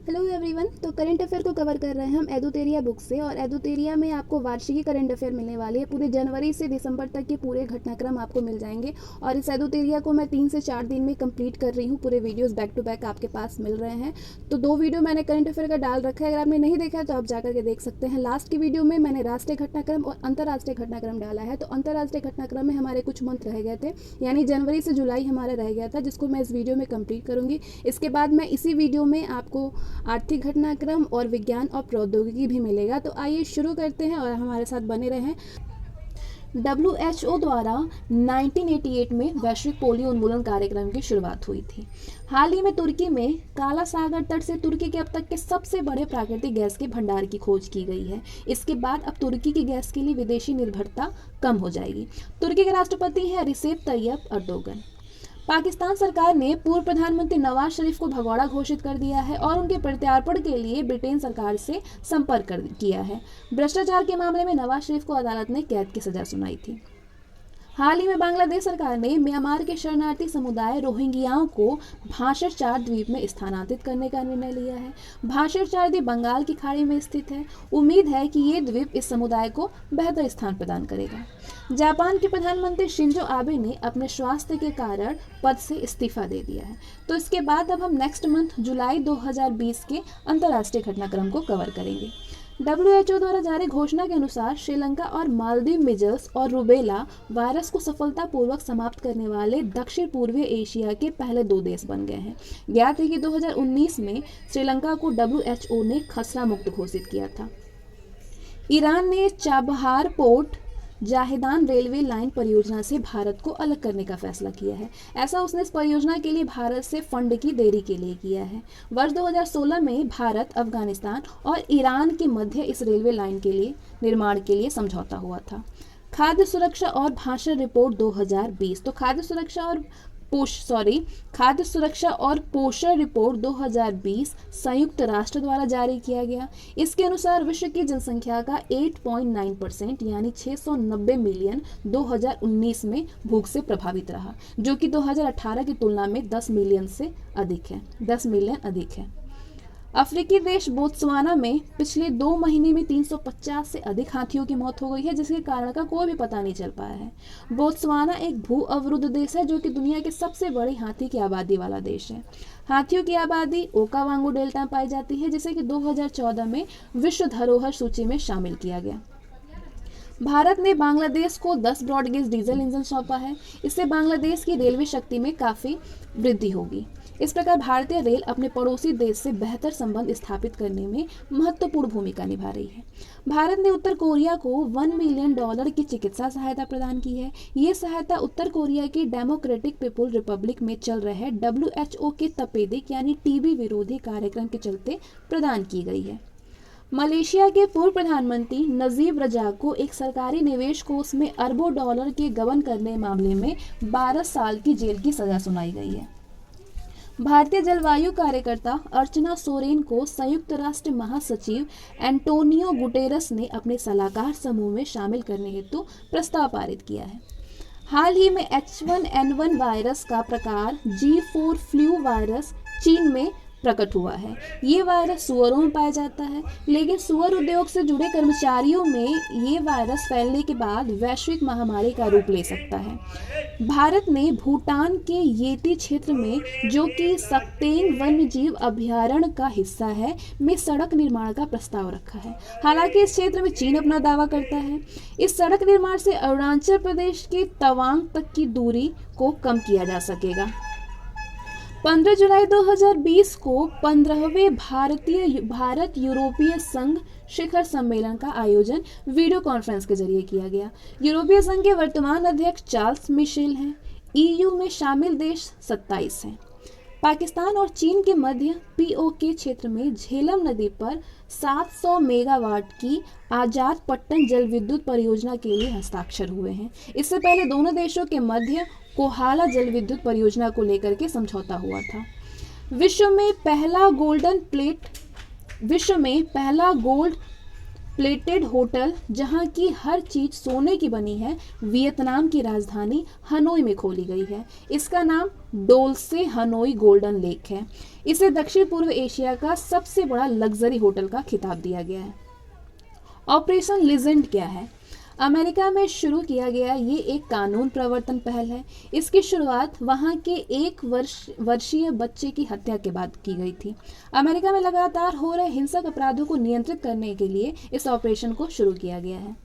Hello everyone. तो current affair को cover कर रहे हैं हम एदुतेरिया बुक से, और एदुतेरिया में आपको वार्षिकी करंट अफेयर मिलने वाली है। पूरे जनवरी से दिसंबर तक के पूरे घटनाक्रम आपको मिल जाएंगे, और इस एदुतेरिया को मैं 3 से 4 दिन में कंप्लीट कर रही हूँ। पूरे वीडियोस बैक टू बैक आपके पास मिल रहे हैं। तो 2 वीडियो मैंने करंट अफेयर का डाल रखा है, अगर आपने नहीं देखा है तो आप जाकर के देख सकते हैं। लास्ट की वीडियो में मैंने राष्ट्रीय घटनाक्रम और अंतर्राष्ट्रीय घटनाक्रम डाला है। तो अंतर्राष्ट्रीय घटनाक्रम में हमारे कुछ मंथ रह गए थे, यानी जनवरी से जुलाई हमारा रह गया था, जिसको मैं इस वीडियो में कंप्लीट करूँगी। इसके बाद मैं इसी वीडियो में आपको आर्थिक घटनाक्रम और विज्ञान और प्रौद्योगिकी भी मिलेगा। तो आइए शुरू करते हैं और हमारे साथ बने रहें। WHO द्वारा 1988 में वैश्विक पोलियो उन्मूलन कार्यक्रम की शुरुआत हुई थी। हाल ही में तुर्की में काला सागर तट से तुर्की के अब तक के सबसे बड़े प्राकृतिक गैस के भंडार की खोज की गई है। इसके बाद अब तुर्की की गैस के लिए विदेशी निर्भरता कम हो जाएगी। तुर्की के राष्ट्रपति हैं रिसेप तैयब अर्दोगन। पाकिस्तान सरकार ने पूर्व प्रधानमंत्री नवाज शरीफ को भगोड़ा घोषित कर दिया है और उनके प्रत्यार्पण के लिए ब्रिटेन सरकार से संपर्क किया है। भ्रष्टाचार के मामले में नवाज शरीफ को अदालत ने कैद की सजा सुनाई थी। हाल ही में बांग्लादेश सरकार ने म्यांमार के शरणार्थी समुदाय रोहिंग्याओं को भाषण चार द्वीप में स्थानांतरित करने का निर्णय लिया है। भाषण चार द्वीप बंगाल की खाड़ी में स्थित है। उम्मीद है कि ये द्वीप इस समुदाय को बेहतर स्थान प्रदान करेगा। जापान के प्रधानमंत्री शिंजो आबे ने अपने स्वास्थ्य के कारण पद से इस्तीफा दे दिया है। तो इसके बाद अब हम नेक्स्ट मंथ जुलाई 2020 के अंतर्राष्ट्रीय घटनाक्रम को कवर करेंगे। WHO द्वारा जारी घोषणा के अनुसार श्रीलंका और मालदीव मिजल्स और रुबेला वायरस को सफलतापूर्वक समाप्त करने वाले दक्षिण पूर्वी एशिया के पहले 2 देश बन गए हैं। ज्ञात है कि 2019 में श्रीलंका को WHO ने खसरा मुक्त घोषित किया था। ईरान ने Chabahar port Zahedan railway line परियोजना से भारत को अलग करने का फैसला किया है। ऐसा उसने इस परियोजना के लिए भारत से फंड की देरी के लिए किया है। वर्ष 2016 में भारत, अफगानिस्तान और ईरान के मध्य इस रेलवे लाइन के लिए निर्माण के लिए समझौता हुआ था। खाद्य सुरक्षा और भाषण रिपोर्ट 2020। तो खाद्य सुरक्षा और पोषण रिपोर्ट 2020 संयुक्त राष्ट्र द्वारा जारी किया गया। इसके अनुसार विश्व की जनसंख्या का 8.9% यानी 690 मिलियन 2019 में भूख से प्रभावित रहा, जो कि 2018 की तुलना में 10 मिलियन अधिक है। अफ्रीकी देश बोत्सवाना में पिछले 2 महीने में 350 से अधिक हाथियों की मौत हो गई है, जिसके कारण का कोई भी पता नहीं चल पाया है। बोत्सवाना एक भू अवरुद्ध देश है, जो कि दुनिया के सबसे बड़ी हाथी की आबादी वाला देश है। हाथियों की आबादी ओकावांगू डेल्टा में पाई जाती है, जिसे कि 2014 में विश्व धरोहर सूची में शामिल किया गया। भारत ने बांग्लादेश को 10 ब्रॉडगेज डीजल इंजन सौंपा है। इससे बांग्लादेश की रेलवे शक्ति में काफ़ी वृद्धि होगी। इस प्रकार भारतीय रेल अपने पड़ोसी देश से बेहतर संबंध स्थापित करने में महत्वपूर्ण भूमिका निभा रही है। भारत ने उत्तर कोरिया को $1 मिलियन की चिकित्सा सहायता प्रदान की है। ये सहायता उत्तर कोरिया की डेमोक्रेटिक पीपुल रिपब्लिक में चल रहे WHO के तपेदिक यानी टीबी विरोधी कार्यक्रम के चलते प्रदान की गई है। मलेशिया के पूर्व प्रधानमंत्री नजीब रजाक को एक सरकारी निवेश कोष में अरबों डॉलर के गबन करने मामले में 12 साल की जेल की सजा सुनाई गई है। भारतीय जलवायु कार्यकर्ता अर्चना सोरेन को संयुक्त राष्ट्र महासचिव एंटोनियो गुटेरस ने अपने सलाहकार समूह में शामिल करने हेतु प्रस्ताव पारित किया है। हाल ही में H1N1 वायरस का प्रकार G4 फ्लू वायरस चीन में प्रकट हुआ है। ये वायरस सुअरों में पाया जाता है, लेकिन सुअर उद्योग से जुड़े कर्मचारियों में ये वायरस फैलने के बाद वैश्विक महामारी का रूप ले सकता है। भारत ने भूटान के येती क्षेत्र में, जो कि सक्तेंग वन्यजीव अभयारण्य का हिस्सा है, में सड़क निर्माण का प्रस्ताव रखा है। हालांकि इस क्षेत्र में चीन अपना दावा करता है। इस सड़क निर्माण से अरुणाचल प्रदेश के तवांग तक की दूरी को कम किया जा सकेगा। 15 जुलाई 2020 को 15वें भारत यूरोपीय संघ शिखर सम्मेलन का आयोजन वीडियो कॉन्फ्रेंस के जरिए किया गया। यूरोपीय संघ के वर्तमान अध्यक्ष चार्ल्स मिशेल हैं। EU में शामिल देश 27 हैं। पाकिस्तान और चीन के मध्य POK क्षेत्र में झेलम नदी पर 700 मेगावाट की आजाद पट्टन जल विद्युत परियोजना के लिए हस्ताक्षर हुए हैं। इससे पहले दोनों देशों के मध्य कोहाला जल विद्युत परियोजना को लेकर के समझौता हुआ था। विश्व में पहला गोल्ड प्लेटेड होटल जहां की हर चीज सोने की बनी है, वियतनाम की राजधानी हनोई में खोली गई है। इसका नाम डोल्से हनोई गोल्डन लेक है। इसे दक्षिण पूर्व एशिया का सबसे बड़ा लग्जरी होटल का खिताब दिया गया है। ऑपरेशन लीजेंड क्या है? अमेरिका में शुरू किया गया ये एक कानून प्रवर्तन पहल है। इसकी शुरुआत वहां के एक वर्षीय बच्चे की हत्या के बाद की गई थी। अमेरिका में लगातार हो रहे हिंसक अपराधों को नियंत्रित करने के लिए इस ऑपरेशन को शुरू किया गया है।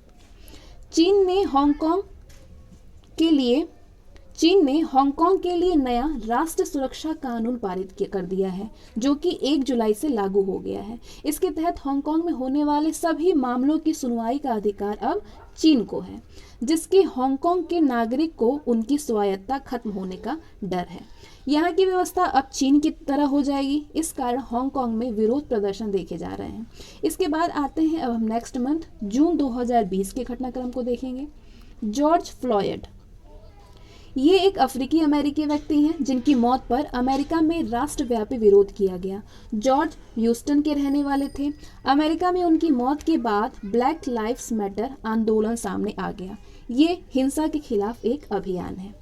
चीन ने हांगकांग के लिए नया राष्ट्र सुरक्षा कानून पारित कर दिया है, जो कि 1 जुलाई से लागू हो गया है। इसके तहत हांगकांग में होने वाले सभी मामलों की सुनवाई का अधिकार अब चीन को है, जिसके हांगकांग के नागरिक को उनकी स्वायत्तता खत्म होने का डर है। यहाँ की व्यवस्था अब चीन की तरह हो जाएगी। इस कारण हांगकांग में विरोध प्रदर्शन देखे जा रहे हैं। इसके बाद आते हैं अब हम नेक्स्ट मंथ जून 2020 के घटनाक्रम को देखेंगे। जॉर्ज फ्लॉयड, ये एक अफ्रीकी अमेरिकी व्यक्ति हैं जिनकी मौत पर अमेरिका में राष्ट्रव्यापी विरोध किया गया। जॉर्ज ह्यूस्टन के रहने वाले थे। अमेरिका में उनकी मौत के बाद ब्लैक लाइव्स मैटर आंदोलन सामने आ गया। ये हिंसा के खिलाफ एक अभियान है।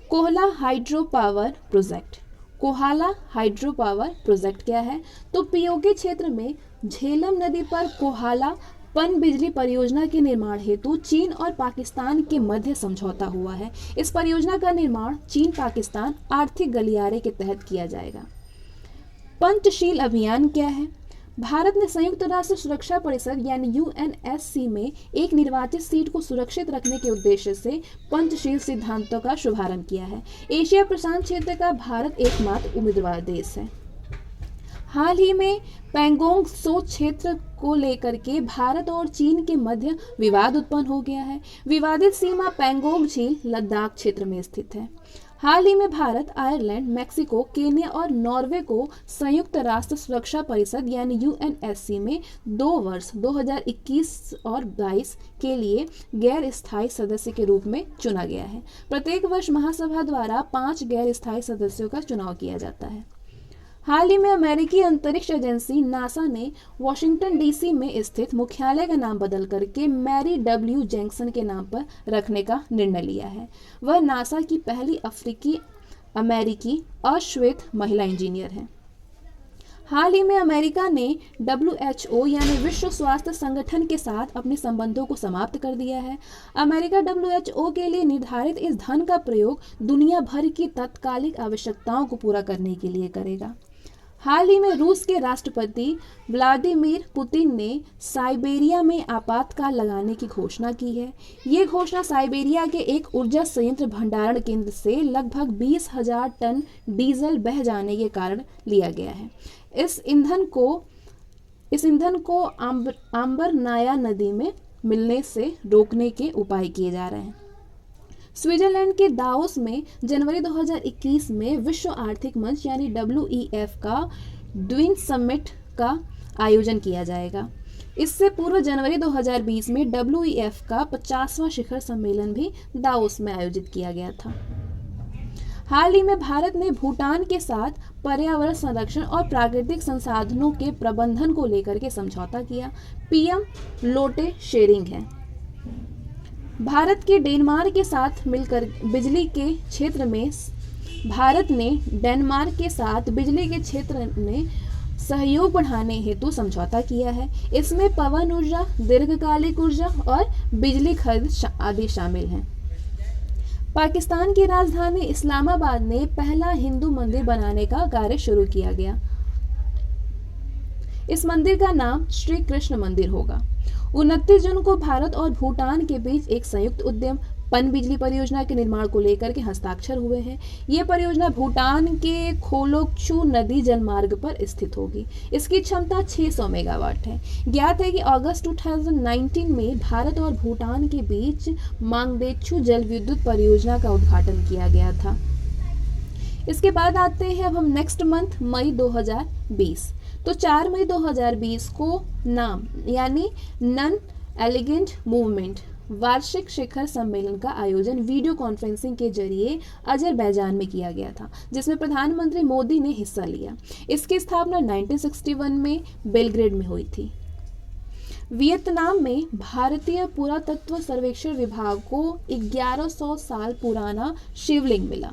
Kohala hydro power project. Kohala hydro power project क्या है? तो पीओके क्षेत्र में झेलम नदी पर कोहाला पन बिजली परियोजना के निर्माण हेतु चीन और पाकिस्तान के मध्य समझौता हुआ है। इस परियोजना का निर्माण चीन पाकिस्तान आर्थिक गलियारे के तहत किया जाएगा। पंचशील अभियान क्या है? भारत ने संयुक्त राष्ट्र सुरक्षा परिषद यानी यूएनएससी में एक निर्वाचित सीट को सुरक्षित रखने के उद्देश्य से पंचशील सिद्धांतों का शुभारंभ किया है। एशिया प्रशांत क्षेत्र का भारत एकमात्र उम्मीदवार देश है। हाल ही में पैंगोंग त्सो क्षेत्र को लेकर के भारत और चीन के मध्य विवाद उत्पन्न हो गया है। विवादित सीमा पैंगोंग झील लद्दाख क्षेत्र में स्थित है। हाल ही में भारत, आयरलैंड, मैक्सिको, केन्या और नॉर्वे को संयुक्त राष्ट्र सुरक्षा परिषद यानी यूएनएससी में 2 वर्ष 2021 और 22 के लिए गैर स्थायी सदस्य के रूप में चुना गया है। प्रत्येक वर्ष महासभा द्वारा 5 गैर स्थायी सदस्यों का चुनाव किया जाता है। हाल ही में अमेरिकी अंतरिक्ष एजेंसी नासा ने वॉशिंगटन डीसी में स्थित मुख्यालय का नाम बदल करके मैरी डब्ल्यू जैक्सन के नाम पर रखने का निर्णय लिया है। वह नासा की पहली अफ्रीकी अमेरिकी अश्वेत महिला इंजीनियर हैं। हाल ही में अमेरिका ने WHO यानी विश्व स्वास्थ्य संगठन के साथ अपने संबंधों को समाप्त कर दिया है। अमेरिका WHO के लिए निर्धारित इस धन का प्रयोग दुनिया भर की तात्कालिक आवश्यकताओं को पूरा करने के लिए करेगा। हाल ही में रूस के राष्ट्रपति व्लादिमीर पुतिन ने साइबेरिया में आपातकाल लगाने की घोषणा की है। ये घोषणा साइबेरिया के एक ऊर्जा संयंत्र भंडारण केंद्र से लगभग 20,000 टन डीजल बह जाने के कारण लिया गया है। इस ईंधन को आंबरनाया नदी में मिलने से रोकने के उपाय किए जा रहे हैं। स्विट्जरलैंड के दावोस में जनवरी 2021 में विश्व आर्थिक मंच यानी WEF का द्विन समिट का आयोजन किया जाएगा। इससे पूर्व जनवरी 2020 में WEF का 50वां शिखर सम्मेलन भी दावोस में आयोजित किया गया था। हाल ही में भारत ने भूटान के साथ पर्यावरण संरक्षण और प्राकृतिक संसाधनों के प्रबंधन को लेकर के समझौता किया। PM लोटे शेरिंग है। भारत के डेनमार्क के साथ मिलकर बिजली के क्षेत्र में भारत ने डेनमार्क के साथ बिजली के क्षेत्र में सहयोग बढ़ाने हेतु समझौता किया है। इसमें पवन ऊर्जा, दीर्घकालिक ऊर्जा और बिजली खरीद आदि शामिल हैं। पाकिस्तान की राजधानी इस्लामाबाद में पहला हिंदू मंदिर बनाने का कार्य शुरू किया गया। इस मंदिर का नाम श्री कृष्ण मंदिर होगा। 29 जून को भारत और भूटान के बीच एक संयुक्त उद्यम पन बिजली परियोजना के निर्माण को लेकर के हस्ताक्षर हुए हैं। ये परियोजना भूटान के खोलोकचू नदी जलमार्ग पर स्थित होगी। इसकी क्षमता 600 मेगावाट है। ज्ञात है कि अगस्त 2019 में भारत और भूटान के बीच मांगदेछू जल विद्युत परियोजना का उद्घाटन किया गया था। इसके बाद आते हैं अब हम नेक्स्ट मंथ मई 2020। तो 4 मई 2020 को नाम यानी नन एलिगेंट मूवमेंट वार्षिक शिखर सम्मेलन का आयोजन वीडियो कॉन्फ्रेंसिंग के जरिए अजरबैजान में किया गया था, जिसमें प्रधानमंत्री मोदी ने हिस्सा लिया। इसकी स्थापना 1961 में बेलग्रेड में हुई थी। वियतनाम में भारतीय पुरातत्व सर्वेक्षण विभाग को 1100 साल पुराना शिवलिंग मिला।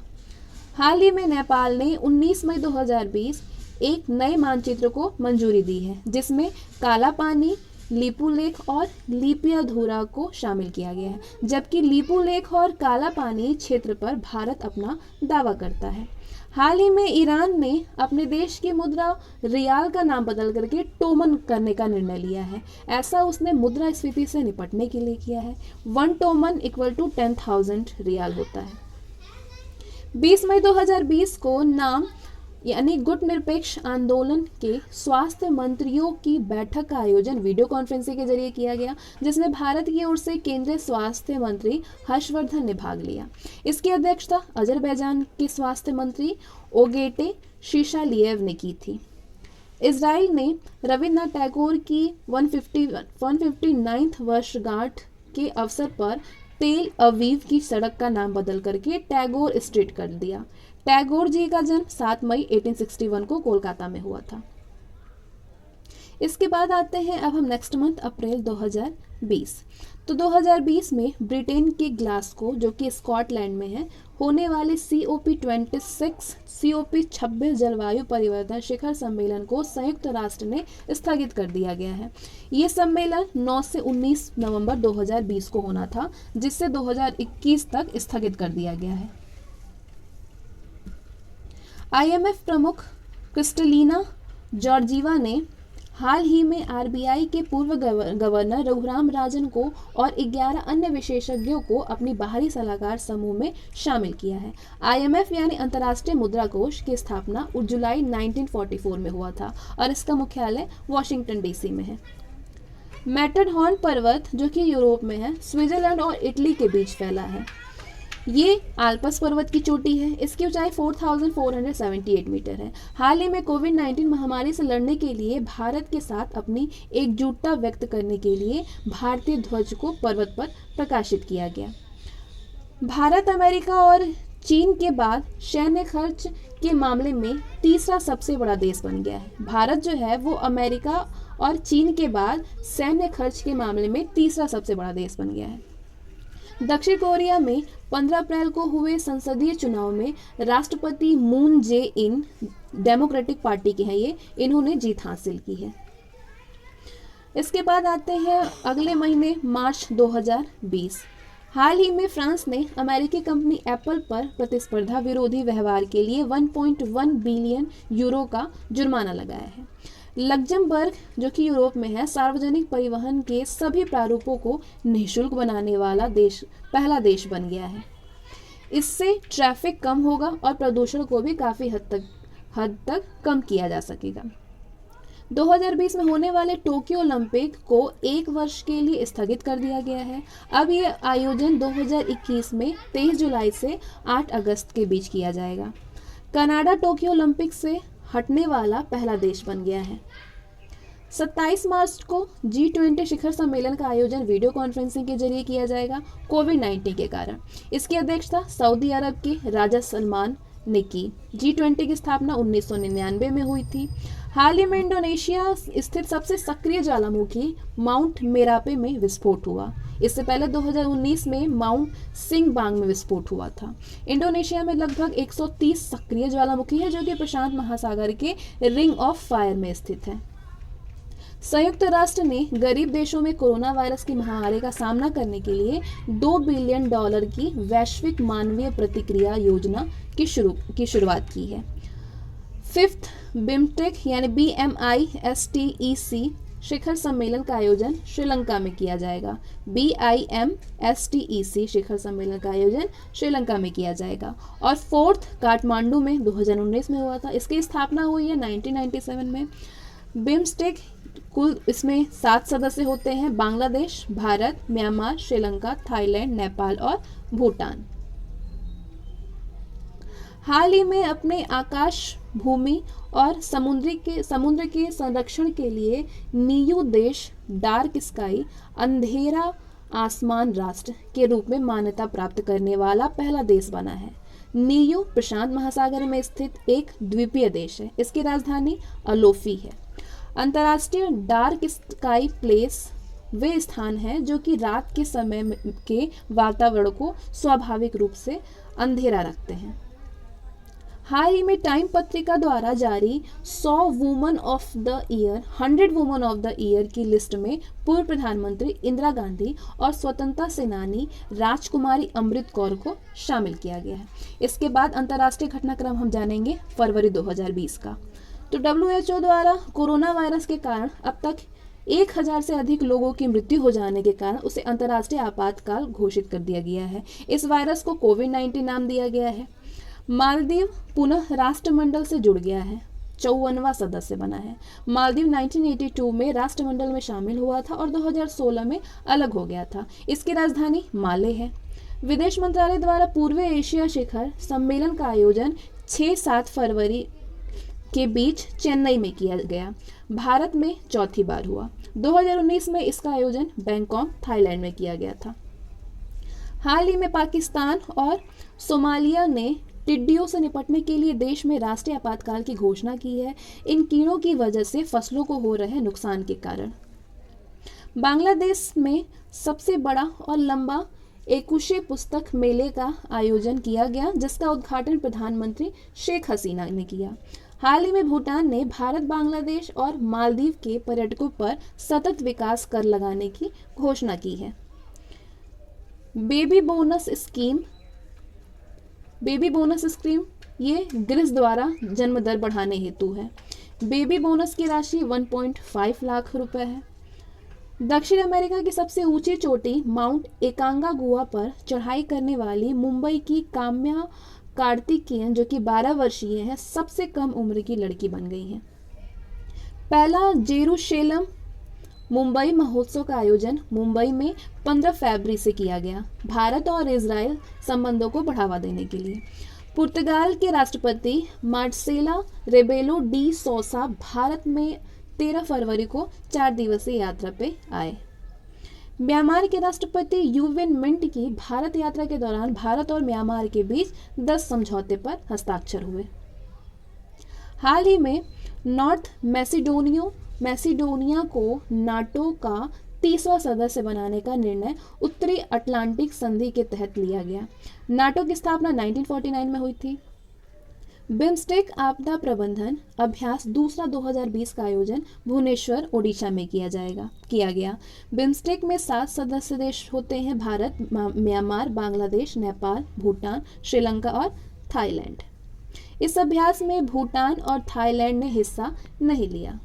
हाल ही में नेपाल ने 19 मई 2020 एक नए मानचित्र को मंजूरी दी है, जिसमें काला पानी, लिपुलेख और लिपियाधुरा को शामिल किया गया है, जबकि लिपुलेख और काला पानी क्षेत्र पर भारत अपना दावा करता है। हाल ही में ईरान ने अपने देश की मुद्रा रियाल का नाम बदल करके टोमन करने का निर्णय लिया है। ऐसा उसने मुद्रास्फीति से निपटने के लिए किया है। 1 टोमन इक्वल टू 10,000 रियाल होता है। 20 मई 2020 को नाम यानी गुट निरपेक्ष आंदोलन के स्वास्थ्य मंत्रियों की बैठक का आयोजन वीडियो कॉन्फ्रेंसिंग के जरिए किया गया, जिसमें भारत की ओर से केंद्रीय स्वास्थ्य मंत्री हर्षवर्धन ने भाग लिया। इसकी अध्यक्षता अजरबैजान के स्वास्थ्य मंत्री ओगेटे शीशालिएव ने की थी। इजराइल ने रविन्द्रनाथ टैगोर की 159वीं वर्षगांठ के अवसर पर तेल अवीव की सड़क का नाम बदल करके टैगोर स्ट्रीट कर दिया। टैगोर जी का जन्म 7 मई 1861 को कोलकाता में हुआ था। इसके बाद आते हैं अब हम नेक्स्ट मंथ अप्रैल 2020। तो 2020 में ब्रिटेन के ग्लासगो, जो कि स्कॉटलैंड में है, होने वाले COP26 जलवायु परिवर्तन शिखर सम्मेलन को संयुक्त राष्ट्र ने स्थगित कर दिया गया है। ये सम्मेलन 9 से 19 नवंबर 2020 को होना था, जिससे 2021 तक स्थगित कर दिया गया है। IMF प्रमुख क्रिस्टलिना जॉर्जीवा ने हाल ही में RBI के पूर्व गवर्नर रघुराम राजन को और 11 अन्य विशेषज्ञों को अपनी बाहरी सलाहकार समूह में शामिल किया है। IMF यानी अंतर्राष्ट्रीय मुद्रा कोष की स्थापना जुलाई 1944 में हुआ था और इसका मुख्यालय वॉशिंगटन DC में है। मैटरहॉर्न पर्वत, जो कि यूरोप में है, स्विट्जरलैंड और इटली के बीच फैला है। ये आल्पस पर्वत की चोटी है। इसकी ऊंचाई 4,478 मीटर है। हाल ही में कोविड-19 महामारी से लड़ने के लिए भारत के साथ अपनी एकजुटता व्यक्त करने के लिए भारतीय ध्वज को पर्वत पर प्रकाशित किया गया। भारत अमेरिका और चीन के बाद सैन्य खर्च के मामले में तीसरा सबसे बड़ा देश बन गया है। भारत जो है वो अमेरिका और चीन के बाद सैन्य खर्च के मामले में तीसरा सबसे बड़ा देश बन गया है। दक्षिण कोरिया में 15 अप्रैल को हुए संसदीय चुनाव में राष्ट्रपति मून जे इन, डेमोक्रेटिक पार्टी के हैं ये, इन्होंने जीत हासिल की है। इसके बाद आते हैं अगले महीने मार्च 2020। हाल ही में फ्रांस ने अमेरिकी कंपनी एप्पल पर प्रतिस्पर्धा विरोधी व्यवहार के लिए 1.1 बिलियन यूरो का जुर्माना लगाया है। लग्जमबर्ग, जो कि यूरोप में है, सार्वजनिक परिवहन के सभी प्रारूपों को निःशुल्क बनाने वाला पहला देश बन गया है। इससे ट्रैफिक कम होगा और प्रदूषण को भी काफ़ी हद तक कम किया जा सकेगा। 2020 में होने वाले टोक्यो ओलंपिक को 1 वर्ष के लिए स्थगित कर दिया गया है। अब ये आयोजन 2021 में 23 जुलाई से 8 अगस्त के बीच किया जाएगा। कनाडा टोक्यो ओलंपिक से हटने वाला पहला देश बन गया है। 27 मार्च को G20 शिखर सम्मेलन का आयोजन वीडियो कॉन्फ्रेंसिंग के जरिए किया जाएगा कोविड-19 के कारण। इसकी अध्यक्षता सऊदी अरब के राजा सलमान ने की। G20 की स्थापना 1999 में हुई थी। हाल ही में इंडोनेशिया स्थित सबसे सक्रिय ज्वालामुखी माउंट मेरापे में विस्फोट हुआ। इससे पहले 2019 में माउंट सिंगबांग में विस्फोट हुआ था। इंडोनेशिया में लगभग 130 सक्रिय ज्वालामुखी है, जो कि प्रशांत महासागर के रिंग ऑफ फायर में स्थित है। संयुक्त राष्ट्र ने गरीब देशों में कोरोना वायरस की महामारी का सामना करने के लिए $2 बिलियन की वैश्विक मानवीय प्रतिक्रिया योजना की शुरुआत की है। 5th बिमटेक यानी BMISTEC शिखर सम्मेलन का आयोजन श्रीलंका में किया जाएगा। BIMSTEC शिखर सम्मेलन का आयोजन श्रीलंका में किया जाएगा। और 4th काठमांडू में 2019 में हुआ था। इसकी स्थापना हुई है 1997 में। बिमस्टेक कुल इसमें 7 सदस्य होते हैं: बांग्लादेश, भारत, म्यांमार, श्रीलंका, थाईलैंड, नेपाल और भूटान। हाल ही में अपने आकाश, भूमि और समुद्र के संरक्षण के लिए नीयू देश डार्क स्काई अंधेरा आसमान राष्ट्र के रूप में मान्यता प्राप्त करने वाला पहला देश बना है। नीयू प्रशांत महासागर में स्थित एक द्वीपीय देश है। इसकी राजधानी अलोफी है। अंतर्राष्ट्रीय डार्क स्काई प्लेस वे स्थान हैं जो कि रात के समय के वातावरण को स्वाभाविक रूप से अंधेरा रखते हैं। हाल ही में टाइम पत्रिका द्वारा जारी 100 woman of the year 100 woman of the year की लिस्ट में पूर्व प्रधानमंत्री इंदिरा गांधी और स्वतंत्रता सेनानी राजकुमारी अमृत कौर को शामिल किया गया है। इसके बाद अंतर्राष्ट्रीय घटनाक्रम हम जानेंगे फरवरी 2020 का। तो WHO द्वारा कोरोना वायरस के कारण अब तक 1000 से अधिक लोगों की मृत्यु हो जाने के कारण उसे अंतर्राष्ट्रीय आपातकाल घोषित कर दिया गया है। इस वायरस को कोविड-19 नाम दिया गया है। मालदीव पुनः राष्ट्रमंडल से जुड़ गया है, 54वां सदस्य बना है। मालदीव 1982 में राष्ट्रमंडल में शामिल हुआ था और 2016 में अलग हो गया था। इसकी राजधानी माले है। विदेश मंत्रालय द्वारा पूर्वी एशिया शिखर सम्मेलन का आयोजन 6-7 फरवरी के बीच चेन्नई में किया गया। भारत में चौथी बार हुआ। 2019 में इसका आयोजन बैंकॉक थाईलैंड में किया गया था। हाल ही में पाकिस्तान और सोमालिया ने टिड्डियों से निपटने के लिए देश में राष्ट्रीय आपातकाल की घोषणा की है। इन कीड़ों की वजह से फसलों को हो रहे नुकसान के कारण। बांग्लादेश में सबसे बड़ा और लंबा एकुशे पुस्तक मेले का आयोजन किया गया, जिसका उद्घाटन प्रधानमंत्री शेख हसीना ने किया। हाल ही में भूटान ने भारत, बांग्लादेश और मालदीव के पर्यटकों पर सतत विकास कर लगाने की घोषणा की है। बेबी बोनस स्कीम ये ग्रीस द्वारा जन्म दर बढ़ाने हेतु है। बेबी बोनस की राशि 1.5 लाख रुपए है। दक्षिण अमेरिका की सबसे ऊंची चोटी माउंट एकांगागुआ पर चढ़ाई करने वाली मुंबई की काम्या कार्तिकेयन, जो कि 12 वर्षीय है, सबसे कम उम्र की लड़की बन गई है। पहला जेरूशलेम मुंबई महोत्सव का आयोजन मुंबई में 15 फरवरी से किया गया, भारत और इजराइल संबंधों को बढ़ावा देने के लिए। पुर्तगाल के राष्ट्रपति मार्सेलो रेबेलो डी सोसा भारत में 13 फरवरी को 4 दिवसीय यात्रा पे आए। म्यांमार के राष्ट्रपति यू विन मिंट की भारत यात्रा के दौरान भारत और म्यांमार के बीच 10 समझौते पर हस्ताक्षर हुए। हाल ही में नॉर्थ मैसिडोनिया को नाटो का 30वां सदस्य बनाने का निर्णय उत्तरी अटलांटिक संधि के तहत लिया गया। नाटो की स्थापना 1949 में हुई थी। बिम्स्टेक आपदा प्रबंधन अभ्यास दूसरा 2020 का आयोजन भुवनेश्वर, ओडिशा में किया गया। बिम्स्टेक में 7 सदस्य देश होते हैं: भारत, म्यांमार, बांग्लादेश, नेपाल, भूटान, श्रीलंका और थाईलैंड। इस अभ्यास में भूटान और थाईलैंड ने हिस्सा नहीं लिया।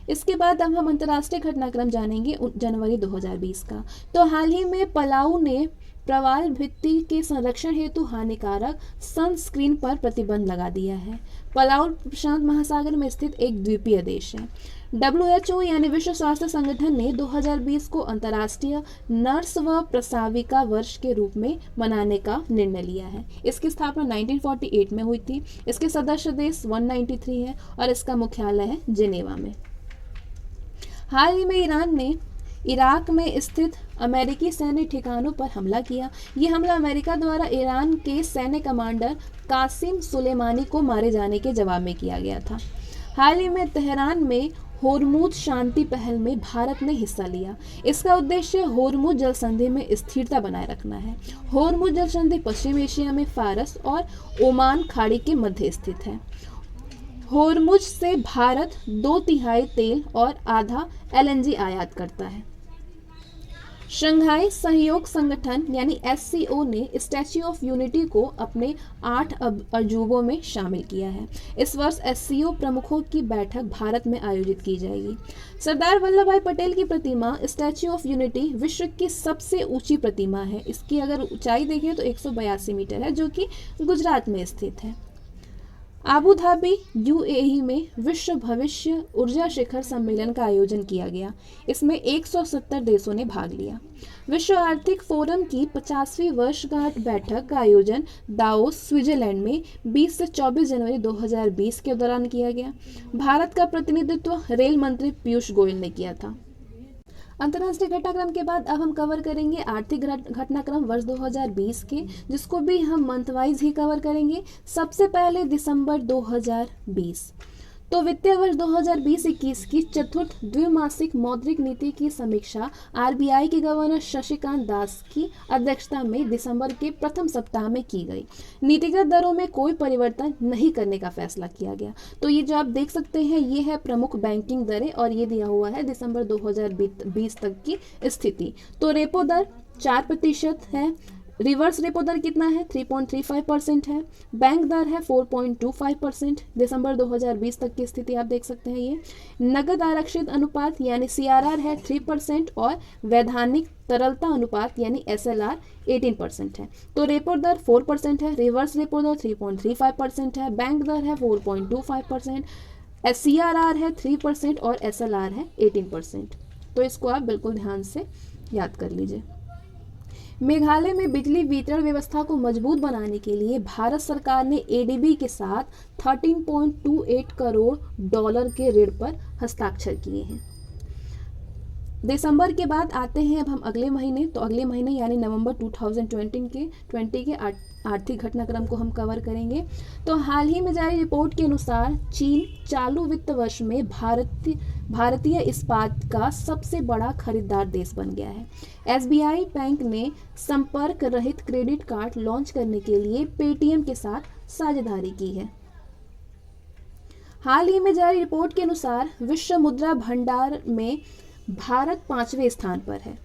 इसके बाद अब हम अंतर्राष्ट्रीय घटनाक्रम जानेंगे जनवरी 2020 का। तो हाल ही में पलाऊ ने प्रवाल भित्ति के संरक्षण हेतु हानिकारक सनस्क्रीन पर प्रतिबंध लगा दिया है। पलाऊ प्रशांत महासागर में स्थित एक द्वीपीय देश है। WHO यानी विश्व स्वास्थ्य संगठन ने 2020 को अंतर्राष्ट्रीय नर्स व प्रसाविका वर्ष के रूप में मनाने का निर्णय लिया है। इसकी स्थापना 1948 में हुई थी। इसके सदस्य देश 193 है और इसका मुख्यालय है जिनेवा में। हाल ही में ईरान ने इराक में स्थित अमेरिकी सैन्य ठिकानों पर हमला किया। ये हमला अमेरिका द्वारा ईरान के सैन्य कमांडर कासिम सुलेमानी को मारे जाने के जवाब में किया गया था। हाल ही में तेहरान में होर्मुज शांति पहल में भारत ने हिस्सा लिया। इसका उद्देश्य होर्मुज जल संधि में स्थिरता बनाए रखना है। होर्मुज जल संधि पश्चिम एशिया में फारस और ओमान खाड़ी के मध्य स्थित है। होर्मुज से भारत 2/3 तेल और आधा LNG आयात करता है। शंघाई सहयोग संगठन यानी SCO ने स्टैच्यू ऑफ यूनिटी को अपने 8 अजूबों में शामिल किया है। इस वर्ष SCO प्रमुखों की बैठक भारत में आयोजित की जाएगी। सरदार वल्लभ भाई पटेल की प्रतिमा स्टैच्यू ऑफ यूनिटी विश्व की सबसे ऊंची प्रतिमा है। इसकी अगर ऊंचाई देखें तो 182 मीटर है, जो कि गुजरात में स्थित है। आबू धाबी UAE में विश्व भविष्य ऊर्जा शिखर सम्मेलन का आयोजन किया गया। इसमें 170 देशों ने भाग लिया। विश्व आर्थिक फोरम की 50वीं वर्षगांठ बैठक का आयोजन दावोस, स्विट्जरलैंड में 20 से 24 जनवरी 2020 के दौरान किया गया। भारत का प्रतिनिधित्व रेल मंत्री पीयूष गोयल ने किया था। अंतर्राष्ट्रीय घटनाक्रम के बाद अब हम कवर करेंगे आर्थिक घटनाक्रम वर्ष 2020 के, जिसको भी हम मंथ वाइज ही कवर करेंगे। सबसे पहले दिसंबर 2020। तो वित्तीय वर्ष 2020-21 की चतुर्थ द्विमासिक मौद्रिक नीति की समीक्षा आरबीआई के गवर्नर शक्तिकांत दास की अध्यक्षता में दिसंबर के प्रथम सप्ताह में की गई। नीतिगत दरों में कोई परिवर्तन नहीं करने का फैसला किया गया। तो ये जो आप देख सकते हैं ये है प्रमुख बैंकिंग दरें और ये दिया हुआ है दिसंबर 2020 तक की स्थिति। तो रेपो दर 4% है, रिवर्स रेपो दर कितना है 3.35% है, बैंक दर है 4.25%। दिसंबर 2020 तक की स्थिति आप देख सकते हैं। ये नगद आरक्षित अनुपात यानी CRR है 3% और वैधानिक तरलता अनुपात यानी SLR 18% है। तो रेपो दर 4% है, रिवर्स रेपो दर 3.35% है, बैंक दर है 4.25%, CRR है 3% और SLR है 18%। तो इसको आप बिल्कुल ध्यान से याद कर लीजिए। मेघालय में बिजली वितरण व्यवस्था को मजबूत बनाने के लिए भारत सरकार ने ADB के साथ 13.28 करोड़ डॉलर के ऋण पर हस्ताक्षर किए हैं। दिसंबर के बाद आते हैं अब हम अगले महीने। तो अगले महीने यानी नवंबर 2020 के आर्थिक घटनाक्रम को हम कवर करेंगे। तो हाल ही में जारी रिपोर्ट के अनुसार चीन चालू वित्त वर्ष में भारतीय इस्पात का सबसे बड़ा खरीदार देश बन गया है। SBI बैंक ने संपर्क रहित क्रेडिट कार्ड लॉन्च करने के लिए पेटीएम के साथ साझेदारी की है। हाल ही में जारी रिपोर्ट के अनुसार विश्व मुद्रा भंडार में भारत 5वें स्थान पर है।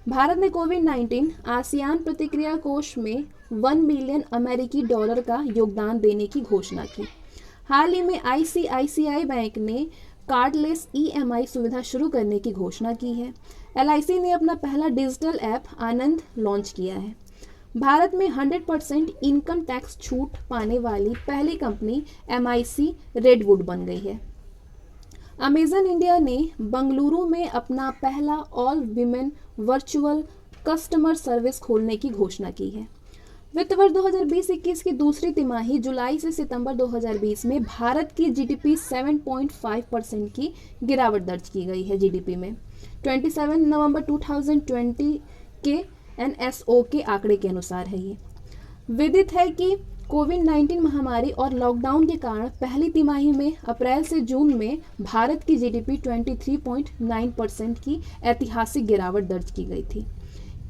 भारत ने कोविड-19 आसियान प्रतिक्रिया कोष में 1 बिलियन अमेरिकी डॉलर का योगदान देने की घोषणा की। हाल ही में ICICI बैंक ने कार्डलेस EMI सुविधा शुरू करने की घोषणा की है। LIC ने अपना पहला डिजिटल ऐप आनंद लॉन्च किया है। भारत में 100% इनकम टैक्स छूट पाने वाली पहली कंपनी MIC रेडवुड बन गई है। अमेजन इंडिया ने बंगलुरु में अपना पहला all women virtual customer service खोलने की घोषणा की है। वित्त वर्ष 2020-21 की दूसरी तिमाही जुलाई से सितंबर 2020 में भारत की GDP 7.5% की गिरावट दर्ज की गई है। GDP में 27 नवंबर 2020 के NSO के आंकड़े के अनुसार है। ये विदित है कि कोविड-19 महामारी और लॉकडाउन के कारण पहली तिमाही में अप्रैल से जून में भारत की GDP 23.9% की ऐतिहासिक गिरावट दर्ज की गई थी।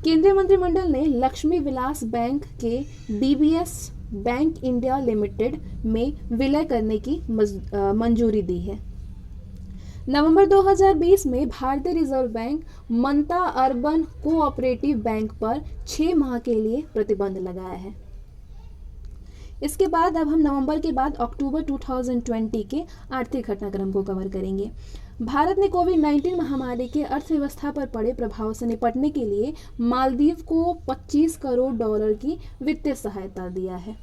केंद्रीय मंत्रिमंडल ने लक्ष्मी विलास बैंक के DBS बैंक इंडिया लिमिटेड में विलय करने की मंजूरी दी है। नवंबर 2020 में भारतीय रिजर्व बैंक मनता अर्बन कोऑपरेटिव बैंक पर 6 माह के लिए प्रतिबंध लगाया है। इसके बाद अब हम नवंबर के बाद अक्टूबर 2020 के आर्थिक घटनाक्रम को कवर करेंगे। भारत ने कोविड-19 महामारी के अर्थव्यवस्था पर पड़े प्रभाव से निपटने के लिए मालदीव को 25 करोड़ डॉलर की वित्तीय सहायता दिया है।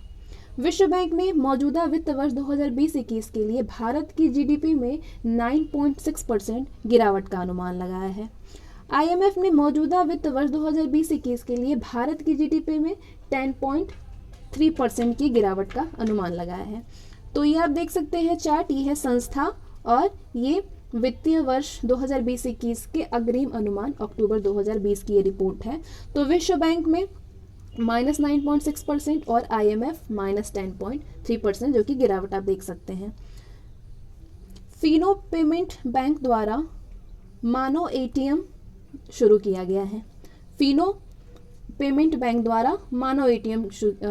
विश्व बैंक ने मौजूदा वित्त वर्ष 2020-21 के लिए भारत की GDP में 9.6% गिरावट का अनुमान लगाया है। IMF ने मौजूदा वित्त वर्ष 2020-21 के लिए भारत की GDP में 10.3% की गिरावट का अनुमान लगाया है। तो ये आप देख सकते हैं चार्ट, ये है संस्था और ये वित्तीय वर्ष 2020-21 के अग्रिम अनुमान अक्टूबर 2020 की ये रिपोर्ट है। तो विश्व बैंक में -9.6% और IMF -10.3% जो कि गिरावट आप देख सकते हैं। फिनो पेमेंट बैंक द्वारा मानो ATM शुरू किया गया है। फिनो पेमेंट बैंक द्वारा मानो ATM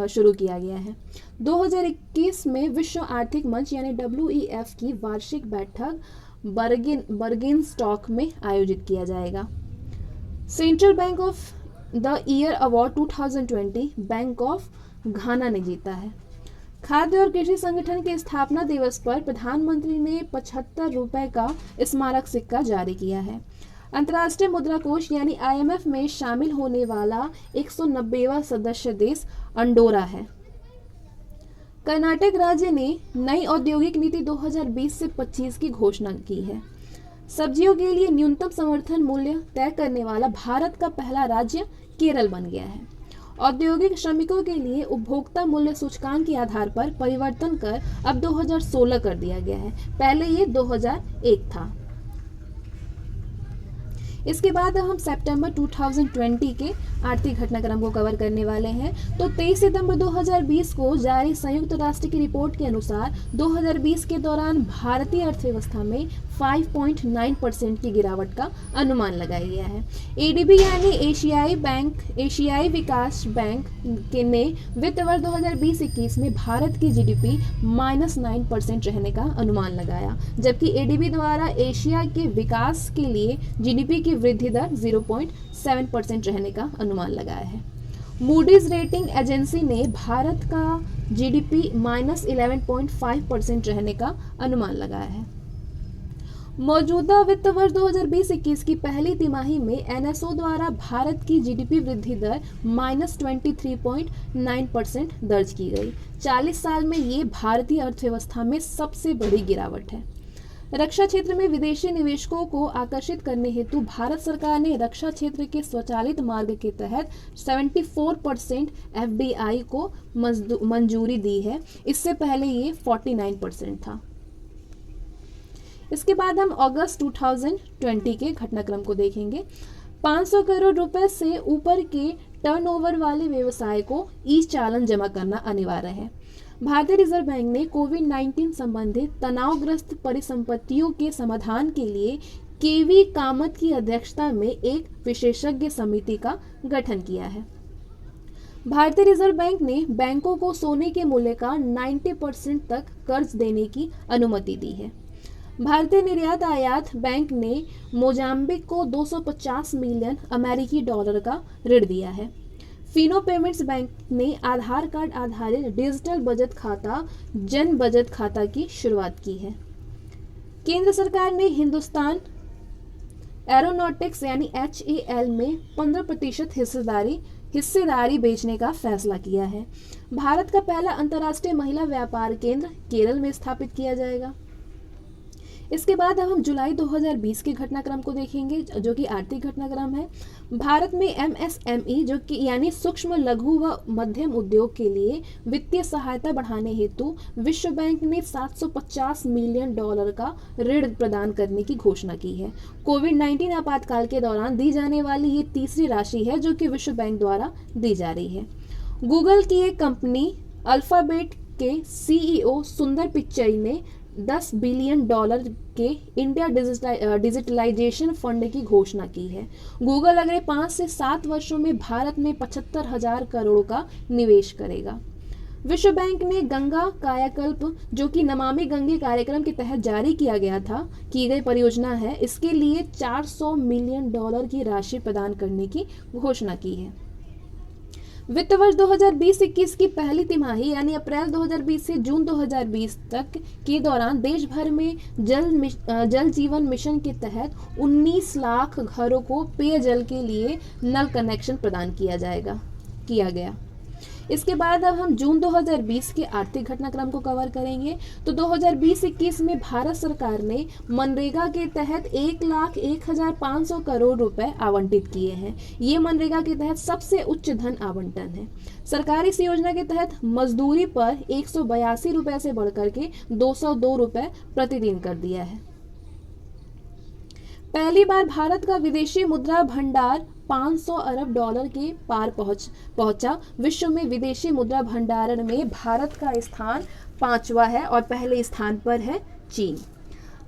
शुरू किया गया है। 2021 में विश्व आर्थिक मंच यानी WEF की वार्षिक बैठक बर्गिन स्टॉक में आयोजित किया जाएगा। Central bank of the year award 2020 bank of घाना ने जीता है। खाद्य और कृषि संगठन के स्थापना दिवस पर प्रधानमंत्री ने 75 रुपए का स्मारक सिक्का जारी किया है। अंतर्राष्ट्रीय मुद्रा कोष यानी IMF में शामिल होने वाला 190वां सदस्य देश अंडोरा है। कर्नाटक राज्य ने नई औद्योगिक नीति 2020 से 25 की घोषणा की है। सब्जियों के लिए न्यूनतम समर्थन मूल्य तय करने वाला भारत का पहला राज्य केरल बन गया है। औद्योगिक श्रमिकों के लिए उपभोक्ता मूल्य सूचकांक के आधार पर परिवर्तन कर अब 2016 कर दिया गया है, पहले ये 2001 था। इसके बाद हम सितंबर 2020 के आर्थिक घटनाक्रम को कवर करने वाले हैं। तो 23 सितंबर 2020 को जारी संयुक्त राष्ट्र की रिपोर्ट के अनुसार 2020 के दौरान भारतीय अर्थव्यवस्था में 5.9% की गिरावट का अनुमान लगाया गया है। एडीबी यानी एशियाई विकास बैंक ने वित्त वर्ष 2020-21 में भारत की जीडीपी -9% रहने का अनुमान लगाया, जबकि एडीबी द्वारा एशिया के विकास के लिए जीडीपी की वृद्धि दर 0.7% रहने का अनुमान लगाया है। मूडीज रेटिंग एजेंसी ने भारत का जीडीपी -11.5% रहने का अनुमान लगाया है। मौजूदा वित्त वर्ष 2020-21 की पहली तिमाही में एनएसओ द्वारा भारत की जीडीपी वृद्धि दर -23.9% दर्ज की गई। 40 साल में ये भारतीय अर्थव्यवस्था में सबसे बड़ी गिरावट है। रक्षा क्षेत्र में विदेशी निवेशकों को आकर्षित करने हेतु भारत सरकार ने रक्षा क्षेत्र के स्वचालित मार्ग के तहत 74% एफडीआई को मंजूरी दी है। इससे पहले ये 49% था। इसके बाद हम अगस्त 2020 के घटनाक्रम को देखेंगे। 500 करोड़ रुपए से ऊपर के टर्नओवर वाले व्यवसाय को ई चालान जमा करना अनिवार्य है। भारतीय रिजर्व बैंक ने कोविड-19 संबंधित तनावग्रस्त परिसंपत्तियों के समाधान के लिए केवी कामत की अध्यक्षता में एक विशेषज्ञ समिति का गठन किया है। भारतीय रिजर्व बैंक ने बैंकों को सोने के मूल्य का 90% तक कर्ज देने की अनुमति दी है। भारतीय निर्यात आयात बैंक ने मोजाम्बिक को 250 मिलियन अमेरिकी डॉलर का ऋण दिया है। फिनो पेमेंट्स बैंक ने आधार कार्ड आधारित डिजिटल बचत खाता जन बचत खाता की शुरुआत की है। केंद्र सरकार ने हिंदुस्तान एरोनॉटिक्स यानी HAL में 15% हिस्सेदारी बेचने का फैसला किया है। भारत का पहला अंतर्राष्ट्रीय महिला व्यापार केंद्र केरल में स्थापित किया जाएगा। इसके बाद हम जुलाई 2020 के घटनाक्रम को देखेंगे, जो कि आर्थिक घटनाक्रम है। भारत में MSME जो कि यानी सूक्ष्म लघु व मध्यम उद्योग के लिए वित्तीय सहायता बढ़ाने हेतु विश्व बैंक ने $750 मिलियन का ऋण प्रदान करने की घोषणा की है। कोविड-19 आपातकाल के दौरान दी जाने वाली ये तीसरी राशि है जो कि विश्व बैंक द्वारा दी जा रही है। गूगल की एक कंपनी अल्फाबेट के CEO सुंदर पिच्चई ने $10 बिलियन के इंडिया डिजिटलाइजेशन फंड की घोषणा की है। गूगल अगले 5 से 7 वर्षों में भारत में 75,000 करोड़ का निवेश करेगा। विश्व बैंक ने गंगा कायाकल्प जो कि नमामि गंगे कार्यक्रम के तहत जारी किया गया था की गई परियोजना है, इसके लिए $400 मिलियन की राशि प्रदान करने की घोषणा की है। वित्त वर्ष 2020-21 की पहली तिमाही यानी अप्रैल 2020 से जून 2020 तक के दौरान देश भर में जल जीवन मिशन के तहत 19 लाख घरों को पेयजल के लिए नल कनेक्शन प्रदान किया गया। इसके बाद अब हम जून 2020 के आर्थिक घटनाक्रम को कवर करेंगे। तो 2020-21 में भारत सरकार ने मनरेगा के तहत 1,01,500 करोड़ रुपए आवंटित किए हैं। ये मनरेगा के तहत सबसे उच्च धन आवंटन है। सरकार इस योजना के तहत मजदूरी पर 182 रुपए से बढ़कर के 202 रुपए प्रतिदिन कर दिया है। पहली बार भारत का विदेशी मुद्रा भंडार $500 अरब के पार पहुंचा। विश्व में विदेशी मुद्रा भंडारण में भारत का स्थान 5वां है और पहले स्थान पर है चीन।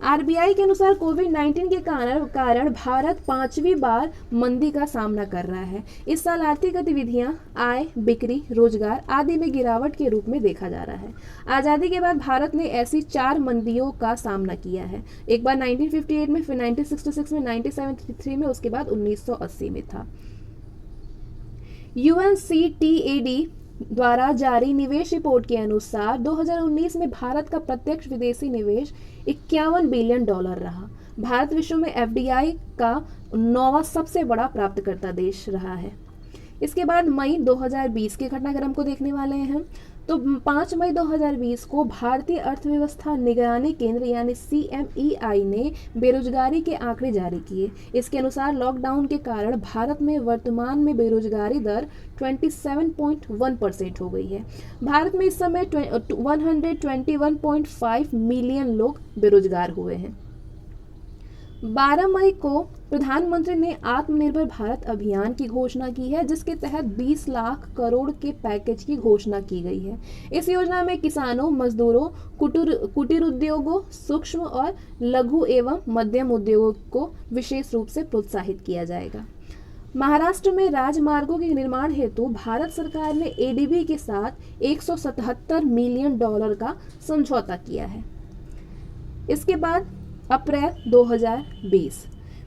आरबीआई के अनुसार कोविड-19 के कारण भारत 5वीं बार मंदी का सामना कर रहा है। इस साल आर्थिक गतिविधियां, आय, बिक्री, रोजगार आदि में गिरावट के रूप में देखा जा रहा है। आज़ादी के बाद भारत ने ऐसी 4 मंदियों का सामना किया है। एक बार 1958 में, फिर 1966 में, 1973 में, उसके बाद 1980 में था। UNCTAD द्वारा जारी निवेश रिपोर्ट के अनुसार 2019 में भारत का प्रत्यक्ष विदेशी निवेश $51 बिलियन रहा। भारत विश्व में एफडीआई का 9वां सबसे बड़ा प्राप्तकर्ता देश रहा है। इसके बाद मई 2020 के घटनाक्रम को देखने वाले हैं। तो 5 मई 2020 को भारतीय अर्थव्यवस्था निगरानी केंद्र यानी CMEI ने बेरोजगारी के आंकड़े जारी किए। इसके अनुसार लॉकडाउन के कारण भारत में वर्तमान में बेरोजगारी दर 27.1% हो गई है। भारत में इस समय 121.5 मिलियन लोग बेरोजगार हुए हैं। 12 मई को प्रधानमंत्री ने आत्मनिर्भर भारत अभियान की घोषणा की है, जिसके तहत 20 लाख करोड़ के पैकेज की घोषणा की गई है। इस योजना में किसानों, मजदूरों, कुटीर उद्योगों, सूक्ष्म और लघु एवं मध्यम उद्योगों को विशेष रूप से प्रोत्साहित किया जाएगा। महाराष्ट्र में राजमार्गों के निर्माण हेतु भारत सरकार ने एडीबी के साथ 177 मिलियन डॉलर का समझौता किया है। इसके बाद अप्रैल 2020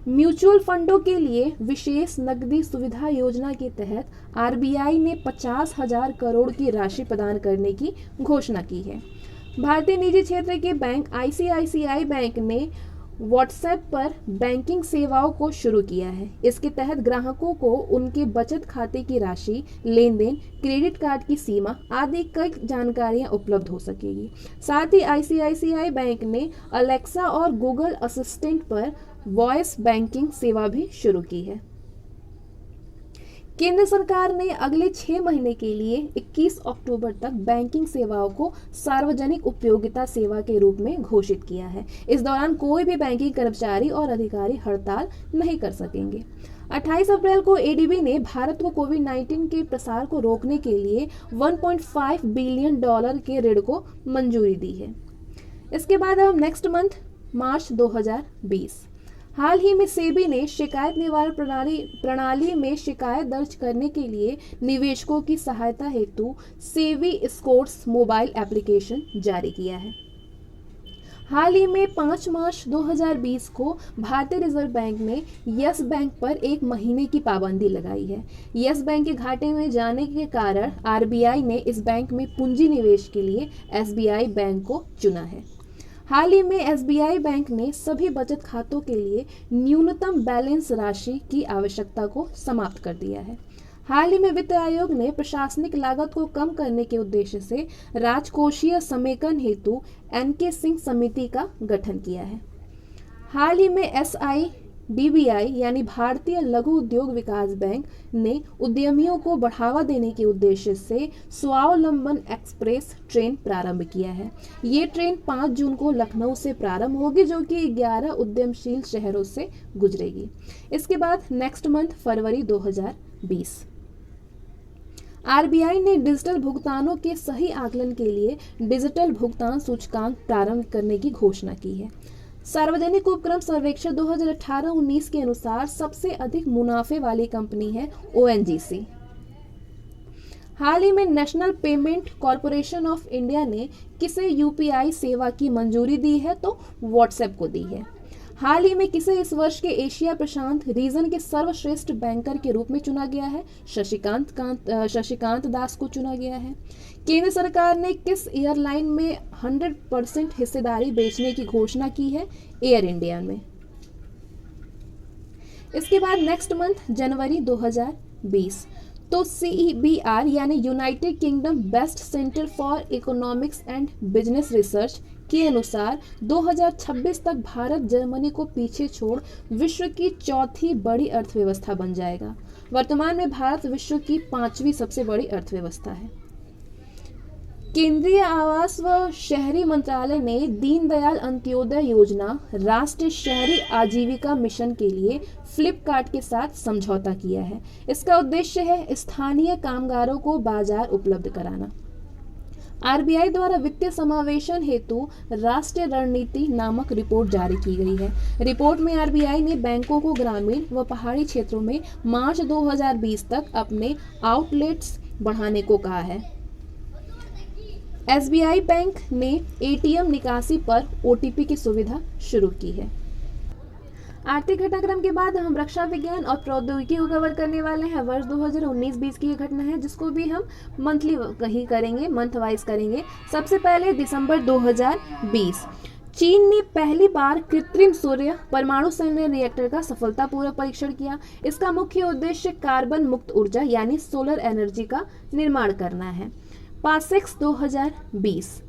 म्यूचुअल फंडों के लिए विशेष नकदी सुविधा योजना के तहत आरबीआई ने 50,000 करोड़ की राशि प्रदान करने की घोषणा की है। भारतीय निजी क्षेत्र के बैंक आईसीआईसीआई बैंक ने व्हाट्सएप पर बैंकिंग सेवाओं को शुरू किया है। इसके तहत ग्राहकों को उनके बचत खाते की राशि, लेन देन, क्रेडिट कार्ड की सीमा आदि कई जानकारियां उपलब्ध हो सकेगी। साथ ही आईसीआईसीआई बैंक ने अलेक्सा और गूगल असिस्टेंट पर वॉइस बैंकिंग सेवा भी शुरू की है। केंद्र सरकार ने अगले 6 महीने के लिए 21 अक्टूबर तक बैंकिंग सेवाओं को सार्वजनिक उपयोगिता सेवा के रूप में घोषित किया है। इस दौरान कोई भी बैंकिंग कर्मचारी और अधिकारी हड़ताल नहीं कर सकेंगे। 28 अप्रैल को एडीबी ने भारत को कोविड-19 के प्रसार को रोकने के लिए 1.5 बिलियन डॉलर के ऋण को मंजूरी दी है। इसके बाद अब नेक्स्ट मंथ मार्च 2020 हाल ही में सेबी ने शिकायत निवारण प्रणाली में शिकायत दर्ज करने के लिए निवेशकों की सहायता हेतु सेबी स्कोर्स मोबाइल एप्लीकेशन जारी किया है। हाल ही में 5 मार्च 2020 को भारतीय रिजर्व बैंक ने यस बैंक पर 1 महीने की पाबंदी लगाई है। यस बैंक के घाटे में जाने के कारण आरबीआई ने इस बैंक में पूंजी निवेश के लिए एसबीआई बैंक को चुना है। हाल ही में एसबीआई बैंक ने सभी बचत खातों के लिए न्यूनतम बैलेंस राशि की आवश्यकता को समाप्त कर दिया है। हाल ही में वित्त आयोग ने प्रशासनिक लागत को कम करने के उद्देश्य से राजकोषीय समेकन हेतु एनके सिंह समिति का गठन किया है। हाल ही में एसआईडीबीआई यानी भारतीय लघु उद्योग विकास बैंक ने उद्यमियों को बढ़ावा देने के उद्देश्य से स्वावलंबन एक्सप्रेस ट्रेन प्रारंभ किया है। ये ट्रेन 5 जून को लखनऊ से प्रारंभ होगी, जो कि 11 उद्यमशील शहरों से गुजरेगी। इसके बाद नेक्स्ट मंथ फरवरी 2020 आरबीआई ने डिजिटल भुगतानों के सही आकलन के लिए डिजिटल भुगतान सूचकांक प्रारंभ करने की घोषणा की है। सार्वजनिक उपक्रम सर्वेक्षण 2018-19 के अनुसार सबसे अधिक मुनाफे वाली कंपनी है ओएनजीसी। हाल ही में national payment corporation of India ने किसे यूपीआई सेवा की मंजूरी दी है, तो व्हाट्सएप को दी है। हाल ही में किसे इस वर्ष के एशिया प्रशांत रीजन के सर्वश्रेष्ठ बैंकर के रूप में चुना गया है? शशिकांत दास को चुना गया है। केंद्र सरकार ने किस एयरलाइन में 100% हिस्सेदारी बेचने की घोषणा की है? एयर इंडिया में। इसके बाद नेक्स्ट मंथ जनवरी 2020 तो CEBR यानी United kingdom best centre for economics and business research के अनुसार 2026 तक भारत जर्मनी को पीछे छोड़ विश्व की चौथी बड़ी अर्थव्यवस्था बन जाएगा। वर्तमान में भारत विश्व की 5वीं सबसे बड़ी अर्थव्यवस्था है। केंद्रीय आवास व शहरी मंत्रालय ने दीनदयाल अंत्योदय योजना राष्ट्रीय शहरी आजीविका मिशन के लिए फ्लिपकार्ट के साथ समझौता किया है। इसका उद्देश्य है स्थानीय कामगारों को बाजार उपलब्ध कराना। आरबीआई द्वारा वित्तीय समावेशन हेतु राष्ट्रीय रणनीति नामक रिपोर्ट जारी की गई है। रिपोर्ट में आरबीआई ने बैंकों को ग्रामीण व पहाड़ी क्षेत्रों में मार्च 2020 तक अपने आउटलेट्स बढ़ाने को कहा है। एसबीआई बैंक ने एटीएम निकासी पर ओटीपी की सुविधा शुरू की है। आर्थिक घटनाक्रम के बाद हम रक्षा विज्ञान और प्रौद्योगिकी को कवर करने वाले हैं। वर्ष 2019-20 की ये घटना है, जिसको भी हम मंथली कहीं करेंगे, मंथ वाइज करेंगे। सबसे पहले दिसंबर 2020 चीन ने पहली बार कृत्रिम सूर्य परमाणु सैन्य रिएक्टर का सफलतापूर्वक परीक्षण किया। इसका मुख्य उद्देश्य कार्बन मुक्त ऊर्जा यानी सोलर एनर्जी का निर्माण करना है। पासेक्स 2020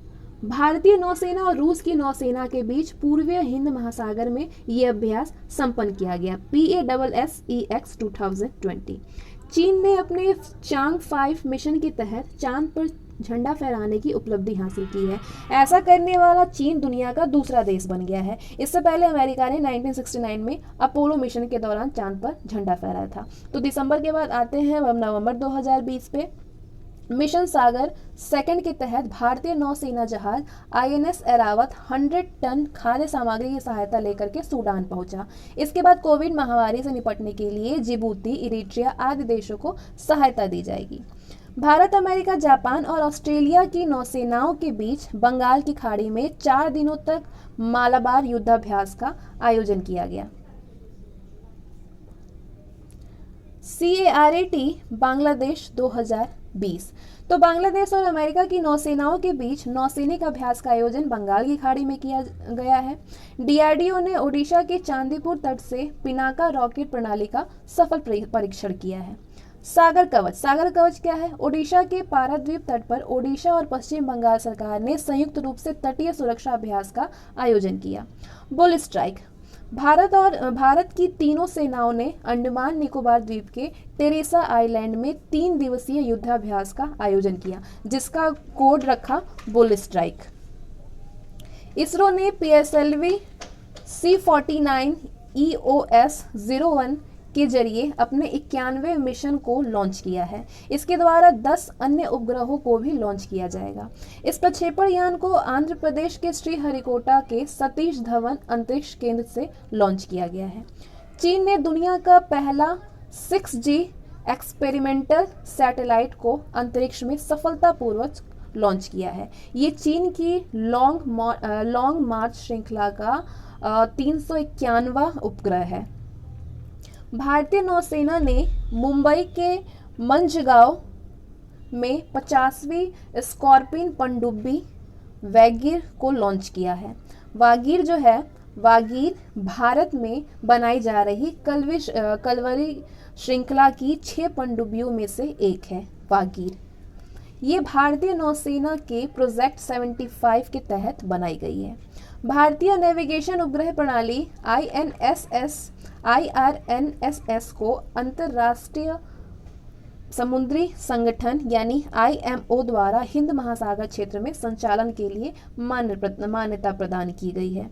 भारतीय नौसेना और रूस की नौसेना के बीच पूर्वीय हिंद महासागर में यह अभ्यास संपन्न किया गया। PASSEX 2020 चीन ने अपने चांग 5 मिशन के तहत चांद पर झंडा फहराने की उपलब्धि हासिल की है। ऐसा करने वाला चीन दुनिया का दूसरा देश बन गया है। इससे पहले अमेरिका ने 1969 में अपोलो मिशन के दौरान चांद पर झंडा फहराया था। तो दिसंबर के बाद आते हैं नवंबर 2020 पे। मिशन सागर सेकंड के तहत भारतीय नौसेना जहाज INS ऐरावत 100 टन खाद्य सामग्री की सहायता लेकर के सूडान पहुंचा। इसके बाद कोविड महामारी से निपटने के लिए जिबूती, इरिट्रिया आदि देशों को सहायता दी जाएगी। भारत, अमेरिका, जापान और ऑस्ट्रेलिया की नौसेनाओं के बीच बंगाल की खाड़ी में 4 दिनों तक मालाबार युद्धाभ्यास का आयोजन किया गया। CARAT बांग्लादेश 2020। तो बांग्लादेश और अमेरिका की नौसेनाओं के बीच नौसैनिक अभ्यास का आयोजन बंगाल की खाड़ी में किया गया है। DRDO ने ओडिशा के चांदीपुर तट से पिनाका रॉकेट प्रणाली का सफल परीक्षण किया है। सागर कवच क्या है? ओडिशा के पाराद्वीप तट पर ओडिशा और पश्चिम बंगाल सरकार ने संयुक्त रूप से तटीय सुरक्षा अभ्यास का आयोजन किया। बुल स्ट्राइक, भारत की तीनों सेनाओं ने अंडमान निकोबार द्वीप के टेरेसा आइलैंड में 3 दिवसीय युद्धाभ्यास का आयोजन किया, जिसका कोड रखा बुल स्ट्राइक। इसरो ने PSLV C49 EOS-01 के जरिए अपने 91वें मिशन को लॉन्च किया है। इसके द्वारा 10 अन्य उपग्रहों को भी लॉन्च किया जाएगा। इस प्रक्षेपण यान को आंध्र प्रदेश के श्रीहरिकोटा के सतीश धवन अंतरिक्ष केंद्र से लॉन्च किया गया है। चीन ने दुनिया का पहला 6G एक्सपेरिमेंटल सैटेलाइट को अंतरिक्ष में सफलतापूर्वक लॉन्च किया है। ये चीन की लॉन्ग मार्च श्रृंखला का 391वां उपग्रह है। भारतीय नौसेना ने मुंबई के मंझगांव में 50वीं स्कॉर्पिन पनडुब्बी वागीर को लॉन्च किया है। वागीर भारत में बनाई जा रही कलवरी श्रृंखला की 6 पनडुब्बियों में से एक है वागीर। ये भारतीय नौसेना के प्रोजेक्ट 75 के तहत बनाई गई है। भारतीय नेविगेशन उपग्रह प्रणाली IRNSS को अंतरराष्ट्रीय समुद्री संगठन यानी IMO द्वारा हिंद महासागर क्षेत्र में संचालन के लिए मान्यता प्रदान की गई है।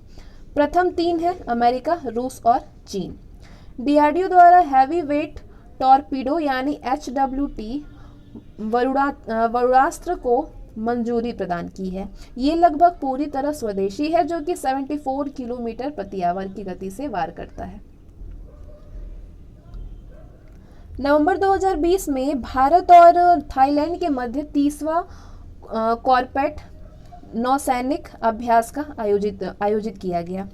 प्रथम 3 है अमेरिका, रूस और चीन। DRDO द्वारा हैवी वेट टॉर्पीडो यानी HWT वरुणास्त्र को मंजूरी प्रदान की है। ये लगभग पूरी तरह स्वदेशी है, जो कि 74 किलोमीटर प्रति आवर की गति से वार करता है। नवंबर 2020 में भारत और थाईलैंड के मध्य 30वां कॉर्पेट नौसैनिक अभ्यास का आयोजित किया गया।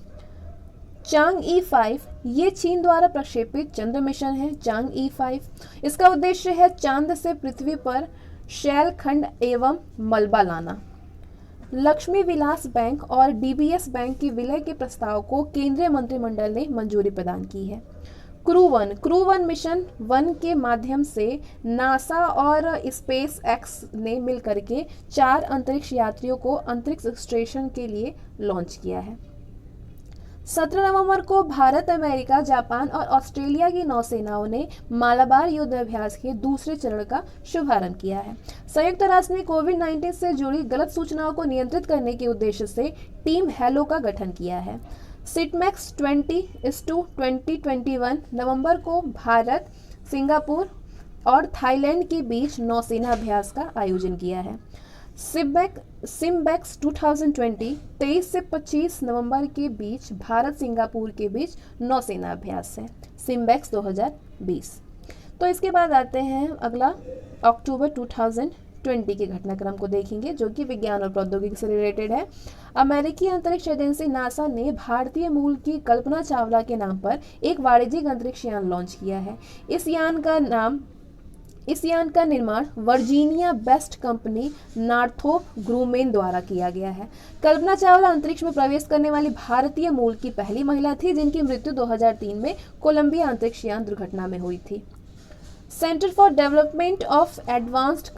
चांग-ई 5 ये चीन द्वारा प्रक्षेपित चंद्र मिशन है। चांग-ई 5 इसका उद्देश्य है चांद से पृथ्वी पर शैल खंड एवं मलबा लाना। लक्ष्मी विलास बैंक और DBS बैंक के विलय के प्रस्ताव को केंद्रीय मंत्रिमंडल ने मंजूरी प्रदान की है। क्रू वन मिशन 1 के माध्यम से नासा और स्पेस एक्स ने मिलकर के 4 अंतरिक्ष यात्रियों को अंतरिक्ष स्टेशन के लिए लॉन्च किया है। 17 नवंबर को भारत, अमेरिका, जापान और ऑस्ट्रेलिया की नौसेनाओं ने मालाबार युद्धाभ्यास के दूसरे चरण का शुभारंभ किया है। संयुक्त राष्ट्र ने कोविड-19 से जुड़ी गलत सूचनाओं को नियंत्रित करने के उद्देश्य से टीम हेलो का गठन किया है। सिटमैक्स 20/2021 नवंबर को भारत, सिंगापुर और थाईलैंड के बीच नौसेना अभ्यास का आयोजन किया है। सिम्बैक्स 2020 23 से 25 नवंबर के बीच भारत सिंगापुर के बीच नौसेना अभ्यास है। सिम्बैक्स 2020। तो इसके बाद आते हैं अगला अक्टूबर 2020 के घटनाक्रम को देखेंगे, जो कि विज्ञान और प्रौद्योगिकी से रिलेटेड है। अमेरिकी अंतरिक्ष एजेंसी नासा ने भारतीय मूल की कल्पना चावला के नाम पर एक वाणिज्यिक अंतरिक्ष यान लॉन्च किया है। इस यान का निर्माण वर्जीनिया बेस्ट कंपनी नॉर्थरोप ग्रूमेन द्वारा किया गया है। कल्पना चावला अंतरिक्ष में प्रवेश करने वाली भारतीय मूल की पहली महिला थी, जिनकी मृत्यु 2003 में कोलंबिया अंतरिक्ष यान दुर्घटना में हुई थी। Centre for development of advanced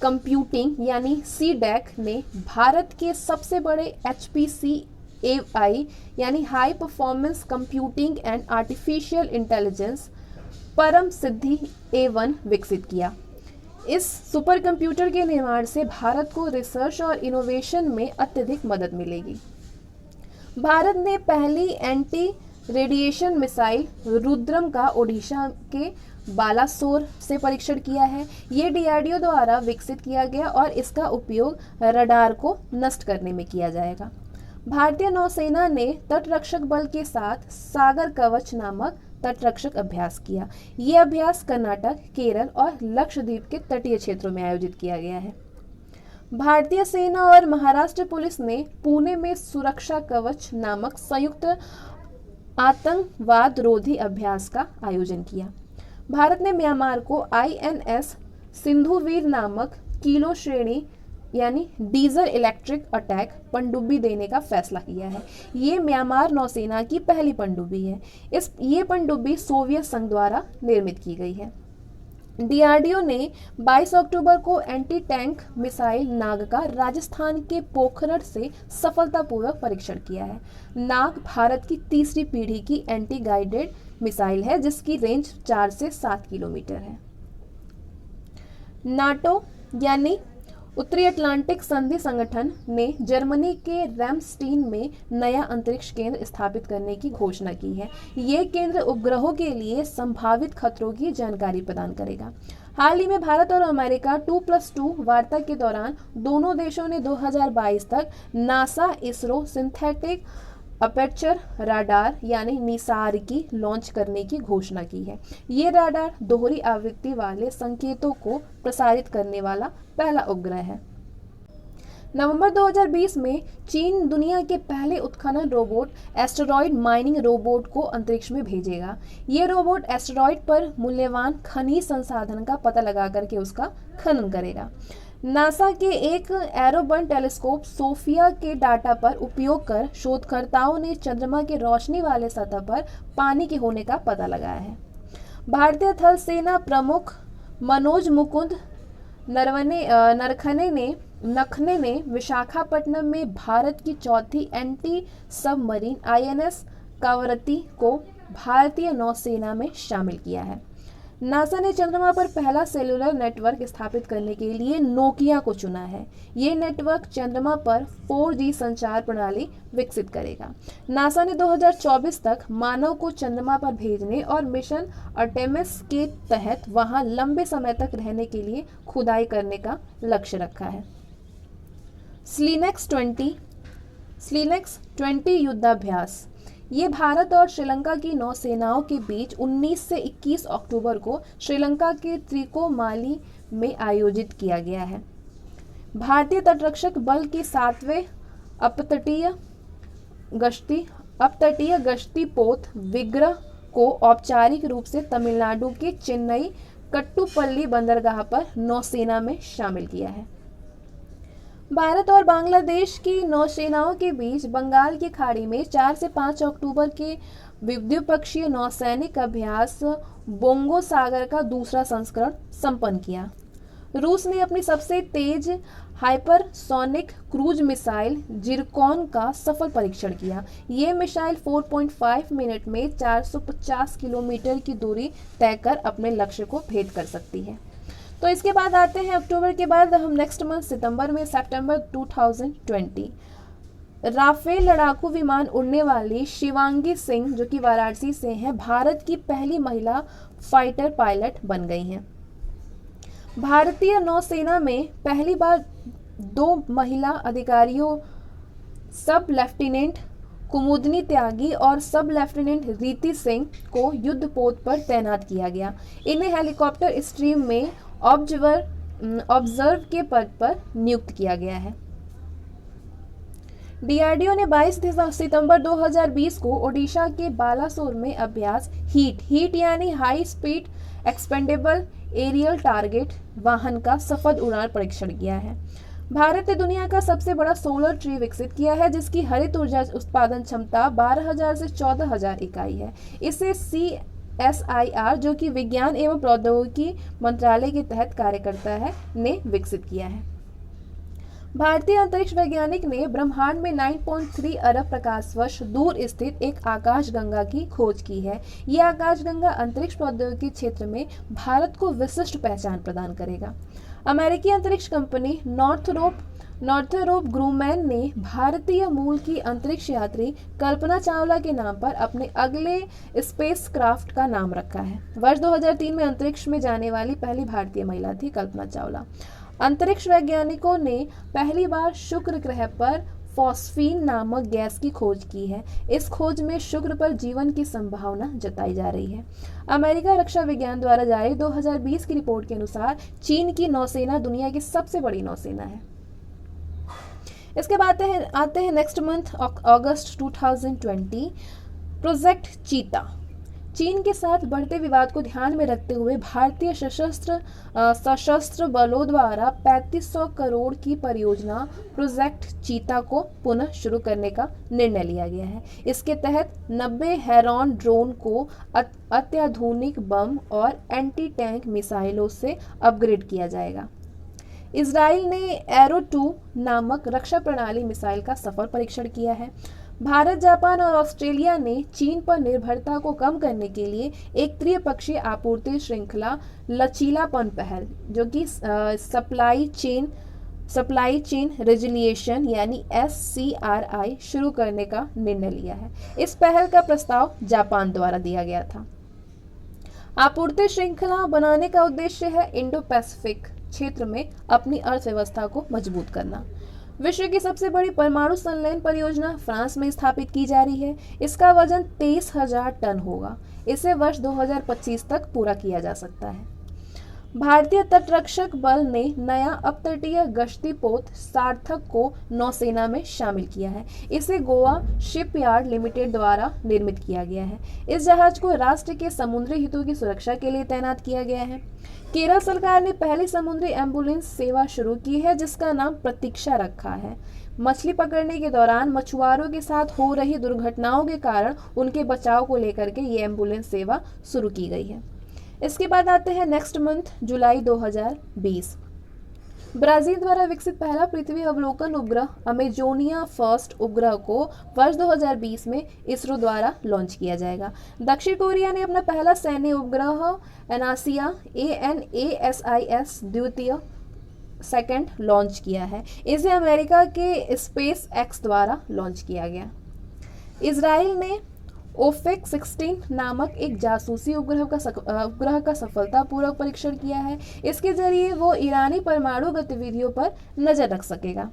computing यानी CDAC ने भारत के सबसे बड़े HPC-AI यानी high performance computing and artificial intelligence परम सिद्धि A1 विकसित किया। इस सुपर कंप्यूटर के निर्माण से भारत को रिसर्च और इनोवेशन में अत्यधिक मदद मिलेगी। भारत ने पहली एंटी रेडिएशन मिसाइल रुद्रम का ओडिशा के बालासोर से परीक्षण किया है। ये डीआरडीओ द्वारा विकसित किया गया और इसका उपयोग रडार को नष्ट करने में किया जाएगा। भारतीय नौसेना ने तटरक्षक बल के साथ सागर कवच नामक तटरक्षक अभ्यास किया। ये अभ्यास कर्नाटक, केरल और लक्षद्वीप के तटीय क्षेत्रों में आयोजित किया गया है। भारतीय सेना और महाराष्ट्र पुलिस ने पुणे में सुरक्षा कवच नामक संयुक्त आतंकवाद रोधी अभ्यास का आयोजन किया। भारत ने म्यांमार को आईएनएस सिंधुवीर नामक किलो श्रेणी यानी डीजल इलेक्ट्रिक अटैक पनडुब्बी देने का फैसला किया है। ये म्यांमार नौसेना की पहली पनडुब्बी है। ये पनडुब्बी सोवियत संघ द्वारा निर्मित की गई है। डीआरडीओ ने 22 अक्टूबर को एंटी टैंक मिसाइल नाग का राजस्थान के पोखरण से सफलतापूर्वक परीक्षण किया है। नाग भारत की तीसरी पीढ़ी की एंटी गाइडेड मिसाइल है जिसकी रेंज 4 से 7 किलोमीटर है। नाटो यानी उत्तरी अटलांटिक संधि संगठन ने जर्मनी के रैमस्टीन में नया अंतरिक्ष केंद्र स्थापित करने की घोषणा की है। ये केंद्र उपग्रहों के लिए संभावित खतरों की जानकारी प्रदान करेगा। हाल ही में भारत और अमेरिका 2+2 वार्ता के दौरान दोनों देशों ने 2022 तक NASA ISRO synthetic aperture radar यानी निसार की लॉन्च करने की घोषणा की है। ये राडार दोहरी आवृत्ति वाले संकेतों को प्रसारित करने वाला पहला उपग्रह है। नवंबर 2020 में चीन दुनिया के पहले उत्खनन रोबोट एस्टेरॉयड माइनिंग रोबोट को अंतरिक्ष में भेजेगा। ये रोबोट एस्टेरॉयड पर मूल्यवान खनिज संसाधन का पता लगा करके उसका खनन करेगा। नासा के एक एरोबन टेलीस्कोप सोफिया के डाटा पर उपयोग कर शोधकर्ताओं ने चंद्रमा के रोशनी वाले सतह पर पानी के होने का पता लगाया है। भारतीय थल सेना प्रमुख मनोज मुकुंद नरखने ने विशाखापट्टनम में भारत की चौथी एंटी सबमरीन आईएनएस कावरती को भारतीय नौसेना में शामिल किया है। नासा ने चंद्रमा पर पहला सेलुलर नेटवर्क स्थापित करने के लिए नोकिया को चुना है। ये नेटवर्क चंद्रमा पर 4G संचार प्रणाली विकसित करेगा। नासा ने 2024 तक मानव को चंद्रमा पर भेजने और मिशन अर्टेमिस के तहत वहां लंबे समय तक रहने के लिए खुदाई करने का लक्ष्य रखा है। स्लिनेक्स 20 युद्धाभ्यास ये भारत और श्रीलंका की नौसेनाओं के बीच 19 से 21 अक्टूबर को श्रीलंका के त्रिकोमाली में आयोजित किया गया है। भारतीय तटरक्षक बल के 7वें अपतटीय गश्ती पोत विग्रह को औपचारिक रूप से तमिलनाडु के चेन्नई कट्टुपल्ली बंदरगाह पर नौसेना में शामिल किया है। भारत और बांग्लादेश की नौसेनाओं के बीच बंगाल की खाड़ी में 4 से 5 अक्टूबर के द्विपक्षीय नौसैनिक अभ्यास बोंगो सागर का दूसरा संस्करण संपन्न किया। रूस ने अपनी सबसे तेज हाइपरसोनिक क्रूज मिसाइल जिरकॉन का सफल परीक्षण किया। ये मिसाइल 4.5 मिनट में 450 किलोमीटर की दूरी तय कर अपने लक्ष्य को भेद कर सकती है। तो इसके बाद आते हैं अक्टूबर के बाद हम नेक्स्ट मंथ सितंबर 2020 राफेल लड़ाकू विमान उड़ने वाली शिवांगी सिंह जो कि वाराणसी से हैं भारत की पहली महिला फाइटर पायलट बन गई हैं। भारतीय नौसेना में पहली बार 2 महिला अधिकारियों सब लेफ्टिनेंट कुमुदनी त्यागी और सब लेफ्टिनेंट रीति सिंह को युद्धपोत पर तैनात किया गया। इन्हें हेलीकॉप्टर स्ट्रीम में ऑब्जर्व के पद पर नियुक्त किया गया है। डीआरडीओ ने 22 सितंबर 2020 को ओडिशा के बालासोर में अभ्यास हीट यानी high speed expendable aerial target वाहन का सफल उड़ान परीक्षण किया है। भारत ने दुनिया का सबसे बड़ा सोलर ट्री विकसित किया है जिसकी हरित ऊर्जा उत्पादन क्षमता 12,000 से 14,000 इकाई है। इसे CSIR जो कि विज्ञान एवं प्रौद्योगिकी मंत्रालय के तहत कार्य करता है ने विकसित किया है। भारतीय अंतरिक्ष वैज्ञानिक ने ब्रह्मांड में 9.3 अरब प्रकाश वर्ष दूर स्थित एक आकाशगंगा की खोज की है। यह आकाशगंगा अंतरिक्ष प्रौद्योगिकी क्षेत्र में भारत को विशिष्ट पहचान प्रदान करेगा। अमेरिकी अंतरिक्ष कंपनी नॉर्थरोप ग्रूमैन ने भारतीय मूल की अंतरिक्ष यात्री कल्पना चावला के नाम पर अपने अगले स्पेसक्राफ्ट का नाम रखा है। वर्ष 2003 में अंतरिक्ष में जाने वाली पहली भारतीय महिला थी कल्पना चावला। अंतरिक्ष वैज्ञानिकों ने पहली बार शुक्र ग्रह पर फॉस्फीन नामक गैस की खोज की है। इस खोज में शुक्र पर जीवन की संभावना जताई जा रही है। अमेरिका रक्षा विज्ञान द्वारा जारी 2020 की रिपोर्ट के अनुसार चीन की नौसेना दुनिया की सबसे बड़ी नौसेना है। इसके बाद आते हैं नेक्स्ट मंथ अगस्त 2020, प्रोजेक्ट चीता। चीन के साथ बढ़ते विवाद को ध्यान में रखते हुए भारतीय सशस्त्र बलों द्वारा 3500 करोड़ की परियोजना प्रोजेक्ट चीता को पुनः शुरू करने का निर्णय लिया गया है। इसके तहत 90 हेरॉन ड्रोन को अत्याधुनिक बम और एंटी टैंक मिसाइलों से अपग्रेड किया जाएगा। इजराइल ने एरो 2 नामक रक्षा प्रणाली मिसाइल का सफल परीक्षण किया है। भारत, जापान और ऑस्ट्रेलिया ने चीन पर निर्भरता को कम करने के लिए एक त्रिपक्षीय आपूर्ति श्रृंखला लचीलापन पहल, जो कि सप्लाई चेन रेजिलिएशन यानी SCRI शुरू करने का निर्णय लिया है। इस पहल का प्रस्ताव जापान द्वारा दिया गया था। आपूर्ति श्रृंखला बनाने का उद्देश्य है इंडो पैसिफिक क्षेत्र में अपनी अर्थव्यवस्था को मजबूत करना। विश्व की सबसे बड़ी परमाणु संलयन परियोजना फ्रांस में स्थापित की जा रही है। इसका वजन 23,000 टन होगा। इसे वर्ष 2025 तक पूरा किया जा सकता है। भारतीय तटरक्षक बल ने नया अपतटीय गश्ती पोत सार्थक को नौसेना में शामिल किया है। इसे गोवा शिपयार्ड लिमिटेड द्वारा निर्मित किया गया है। इस जहाज को राष्ट्र के समुद्री हितों की सुरक्षा के लिए तैनात किया गया है। केरल सरकार ने पहली समुद्री एम्बुलेंस सेवा शुरू की है, जिसका नाम प्रतीक्षा रखा है। मछली पकड़ने के दौरान मछुआरों के साथ हो रही दुर्घटनाओं के कारण उनके बचाव को लेकर के ये एम्बुलेंस सेवा शुरू की गई है। इसके बाद आते हैं नेक्स्ट मंथ जुलाई 2020। ब्राजील द्वारा विकसित पहला पृथ्वी अवलोकन उपग्रह अमेजोनिया फर्स्ट उपग्रह को वर्ष 2020 में इसरो द्वारा लॉन्च किया जाएगा। दक्षिण कोरिया ने अपना पहला सैन्य उपग्रह एनासिया ANASIS द्वितीय सेकंड लॉन्च किया है। इसे अमेरिका के स्पेस एक्स द्वारा लॉन्च किया गया। इजराइल ने ओफेक 16 नामक एक जासूसी उपग्रह का सफलतापूर्वक परीक्षण किया है। इसके जरिए वो ईरानी परमाणु गतिविधियों पर नजर रख सकेगा।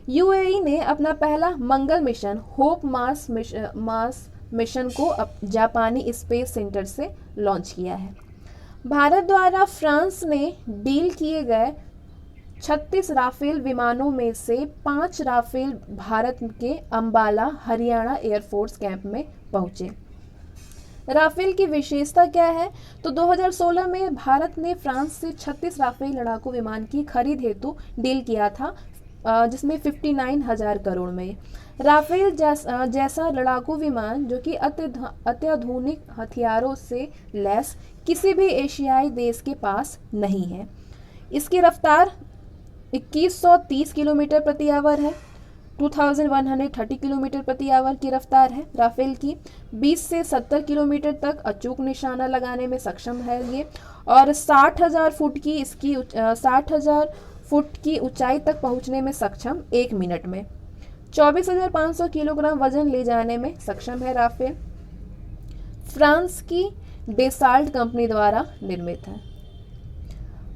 UAE ने अपना पहला मंगल मिशन होप मार्स मिशन को जापानी स्पेस सेंटर से लॉन्च किया है। भारत द्वारा फ्रांस में डील किए गए 36 राफेल विमानों में से 5 राफेल भारत के अंबाला हरियाणा एयरफोर्स कैंप में पहुंचे। राफेल की विशेषता क्या है? तो 2016 में भारत ने फ्रांस से 36 राफेल लड़ाकू विमान की खरीद हेतु डील किया था, जिसमें 59,000 करोड़ में। राफेल जैसा लड़ाकू विमान जो कि अत्याधुनिक हथियारों से लैस किसी भी एशियाई देश के पास नहीं है। इसकी रफ्तार 2130 किलोमीटर प्रति आवर है। 2130 किलोमीटर प्रति आवर की रफ्तार है राफेल की। 20 से 70 किलोमीटर तक अचूक निशाना लगाने में सक्षम है ये, और 60,000 फुट की ऊंचाई तक पहुंचने में सक्षम 1 मिनट में। 24,500 किलोग्राम वजन ले जाने में सक्षम है राफेल। फ्रांस की डेसाल्ट कंपनी द्वारा निर्मित है।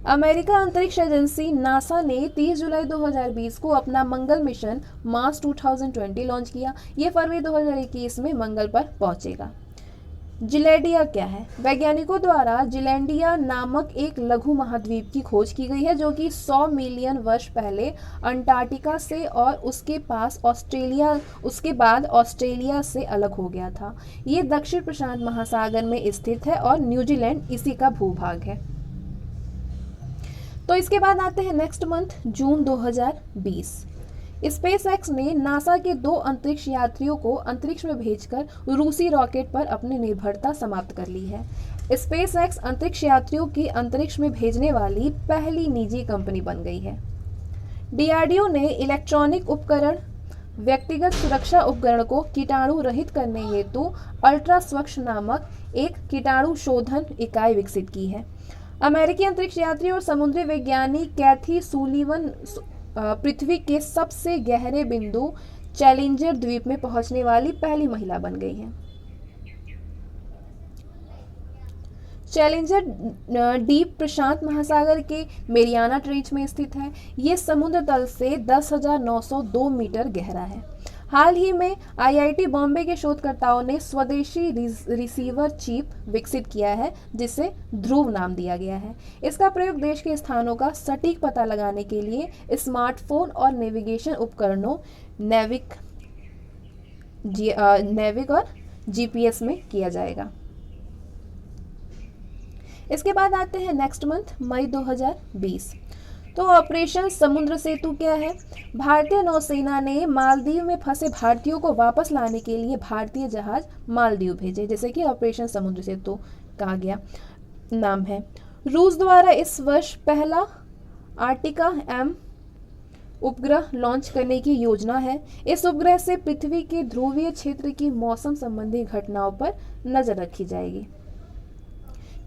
अमेरिका अंतरिक्ष एजेंसी नासा ने 30 जुलाई 2020 को अपना मंगल मिशन मार्स 2020 लॉन्च किया। ये फरवरी 2021 में मंगल पर पहुंचेगा। जिलैंडिया क्या है? वैज्ञानिकों द्वारा जिलैंडिया नामक एक लघु महाद्वीप की खोज की गई है, जो कि 100 मिलियन वर्ष पहले अंटार्कटिका से और उसके बाद ऑस्ट्रेलिया से अलग हो गया था। ये दक्षिण प्रशांत महासागर में स्थित है और न्यूजीलैंड इसी का भूभाग है। तो इसके बाद आते हैं नेक्स्ट मंथ जून 2020। स्पेस एक्स ने नासा के 2 अंतरिक्ष यात्रियों को अंतरिक्ष में भेजकर रूसी रॉकेट पर अपनी निर्भरता समाप्त कर ली है। स्पेस एक्स अंतरिक्ष यात्रियों की अंतरिक्ष में भेजने वाली पहली निजी कंपनी बन गई है। डीआरडीओ ने इलेक्ट्रॉनिक उपकरण, व्यक्तिगत सुरक्षा उपकरण को कीटाणु रहित करने हेतु अल्ट्रा स्वच्छ नामक एक कीटाणु शोधन इकाई विकसित की है। अमेरिकी अंतरिक्ष यात्री और समुद्री वैज्ञानिक कैथी सुलीवन पृथ्वी के सबसे गहरे बिंदु चैलेंजर द्वीप में पहुंचने वाली पहली महिला बन गई हैं। चैलेंजर डीप प्रशांत महासागर के मेरियाना ट्रेंच में स्थित है। ये समुद्र तल से 10,902 मीटर गहरा है। हाल ही में आईआईटी बॉम्बे के शोधकर्ताओं ने स्वदेशी रिसीवर चिप विकसित किया है जिसे ध्रुव नाम दिया गया है। इसका प्रयोग देश के स्थानों का सटीक पता लगाने के लिए स्मार्टफोन और नेविगेशन उपकरणों नेविक और जीपीएस में किया जाएगा। इसके बाद आते हैं नेक्स्ट मंथ मई 2020। तो ऑपरेशन समुद्र सेतु क्या है? भारतीय नौसेना ने मालदीव में फंसे भारतीयों को वापस लाने के लिए भारतीय जहाज मालदीव भेजे, जैसे कि ऑपरेशन समुद्र सेतु कहा गया नाम है। रूस द्वारा इस वर्ष पहला आर्टिका एम उपग्रह लॉन्च करने की योजना है। इस उपग्रह से पृथ्वी के ध्रुवीय क्षेत्र की मौसम संबंधी घटनाओं पर नजर रखी जाएगी।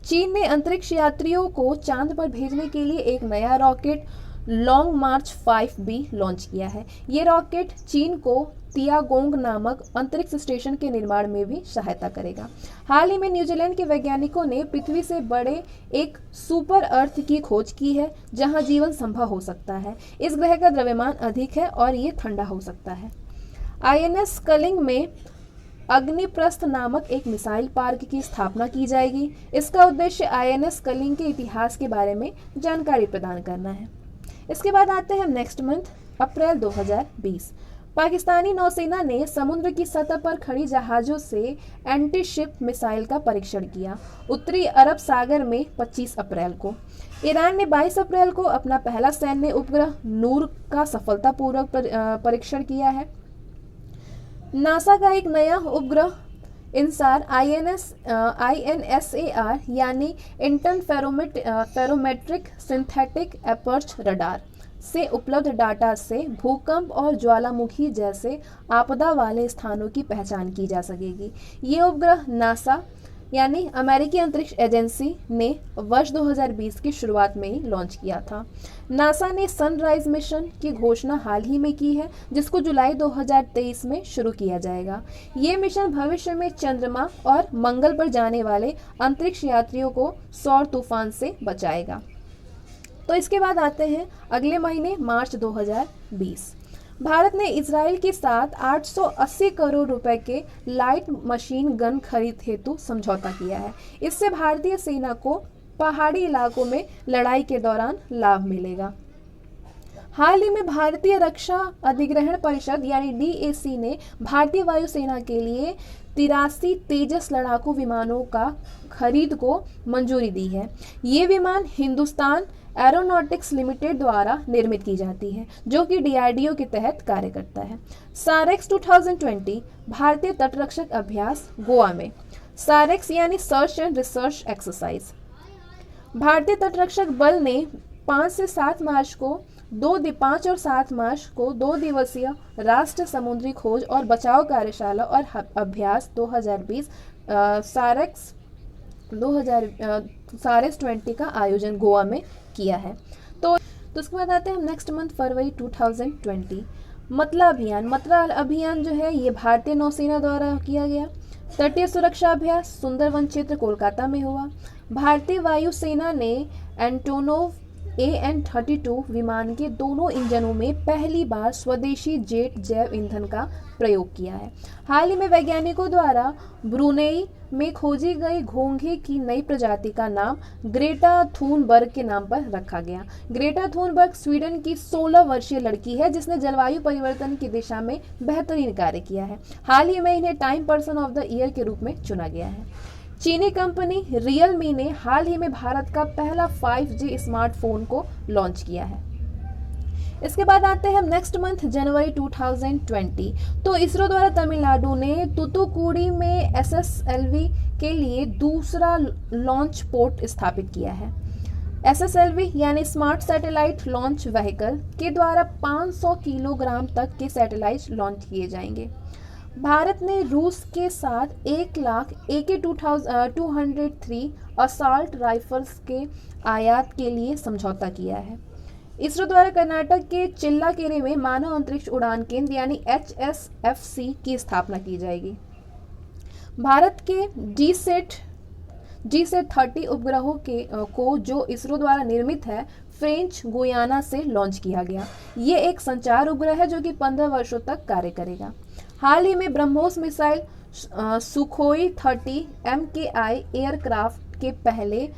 चीन ने अंतरिक्ष यात्रियों को चांद पर भेजने के लिए एक नया रॉकेट लॉन्ग मार्च 5B लॉन्च किया है। ये रॉकेट चीन को तियागोंग नामक अंतरिक्ष स्टेशन के निर्माण में भी सहायता करेगा। हाल ही में न्यूजीलैंड के वैज्ञानिकों ने पृथ्वी से बड़े एक सुपर अर्थ की खोज की है जहां जीवन संभव हो सकता है। इस ग्रह का द्रव्यमान अधिक है और ये ठंडा हो सकता है। आईएनएस स्कलिंग में अग्निप्रस्थ नामक एक मिसाइल पार्क की स्थापना की जाएगी। इसका उद्देश्य आईएनएस स्कलिंग के इतिहास के बारे में जानकारी प्रदान करना है। इसके बाद आते हैं नेक्स्ट मंथ अप्रैल 2020। पाकिस्तानी नौसेना ने समुद्र की सतह पर खड़ी जहाजों से एंटी शिप मिसाइल का परीक्षण किया। उत्तरी अरब सागर में 25 अप्रैल को। ईरान ने 22 अप्रैल को अपना पहला सैन्य उपग्रह नूर का सफलतापूर्वक परीक्षण किया है। नासा का एक नया उपग्रह इंसार INSAR यानी इंटरफेरोमेट्रिक सिंथेटिक एपर्च रडार से उपलब्ध डाटा से भूकंप और ज्वालामुखी जैसे आपदा वाले स्थानों की पहचान की जा सकेगी। ये उपग्रह नासा यानी अमेरिकी अंतरिक्ष एजेंसी ने वर्ष 2020 की शुरुआत में ही लॉन्च किया था। नासा ने सनराइज मिशन की घोषणा हाल ही में की है जिसको जुलाई 2023 में शुरू किया जाएगा। ये मिशन भविष्य में चंद्रमा और मंगल पर जाने वाले अंतरिक्ष यात्रियों को सौर तूफान से बचाएगा। तो इसके बाद आते हैं अगले महीने मार्च 2020। भारत ने इजराइल के साथ 880 करोड़ रुपए के लाइट मशीन गन खरीद हेतु समझौता किया है। इससे भारतीय सेना को पहाड़ी इलाकों में लड़ाई के दौरान लाभ मिलेगा। हाल ही में भारतीय रक्षा अधिग्रहण परिषद यानी DAC ने भारतीय वायुसेना के लिए 83 तेजस लड़ाकू विमानों का खरीद को मंजूरी दी है। ये विमान हिंदुस्तान एरोनॉटिक्स लिमिटेड द्वारा निर्मित की जाती है जो कि DRDO के तहत कार्य करता है। सारेक्स 2020 भारतीय तटरक्षक अभ्यास गोवा में। सारेक्स यानी सर्च एंड रिसर्च एक्सरसाइज। भारतीय तटरक्षक बल ने 5 और 7 मार्च को 2 दिवसीय राष्ट्रीय समुद्री खोज और बचाव कार्यशाला और अभ्यास 2020 सारेक्स 20 का आयोजन गोवा में किया है। तो उसके बाद आते हैं हम नेक्स्ट मंथ फरवरी 2020। मतला अभियान जो है ये भारतीय नौसेना द्वारा किया गया। तटीय सुरक्षा अभ्यास सुंदरवन क्षेत्र कोलकाता में हुआ। भारतीय वायुसेना ने एंटोनोव AN-32 विमान के दोनों इंजनों में पहली बार स्वदेशी जेट जैव ईंधन का प्रयोग किया है। हाल ही में वैज्ञानिकों द्वारा ब्रुनेई में खोजी गई घोंघे की नई प्रजाति का नाम ग्रेटा थूनबर्ग के नाम पर रखा गया। ग्रेटा थूनबर्ग स्वीडन की 16 वर्षीय लड़की है जिसने जलवायु परिवर्तन की दिशा में बेहतरीन कार्य किया है। हाल ही में इन्हें time person of the year के रूप में चुना गया है। चीनी कंपनी रियलमी ने हाल ही में भारत का पहला 5G स्मार्टफोन को लॉन्च किया है। इसके बाद आते हैं नेक्स्ट मंथ जनवरी 2020। तो इसरो द्वारा तमिलनाडु ने तूतुकुड़ी में SSLV के लिए दूसरा लॉन्च पोर्ट स्थापित किया है। SSLV यानी स्मार्ट सैटेलाइट लॉन्च व्हीकल के द्वारा 500 किलोग्राम तक के सैटेलाइट लॉन्च किए जाएंगे। भारत ने रूस के साथ 1,00,000 AK-203 असॉल्ट राइफल्स के आयात के लिए समझौता किया है। इसरो द्वारा कर्नाटक के चिल्लाकेरे में मानव अंतरिक्ष उड़ान केंद्र यानी HSFC की स्थापना की जाएगी। भारत के जीसैट 30 उपग्रहों को जो इसरो द्वारा निर्मित है, फ्रेंच गुयाना से लॉन्च किया गया। ये एक संचार उपग्रह है जो कि 15 वर्षों तक कार्य करेगा। हाल ही में BrahMos missile Sukhoi 30 MKI aircraft के पहले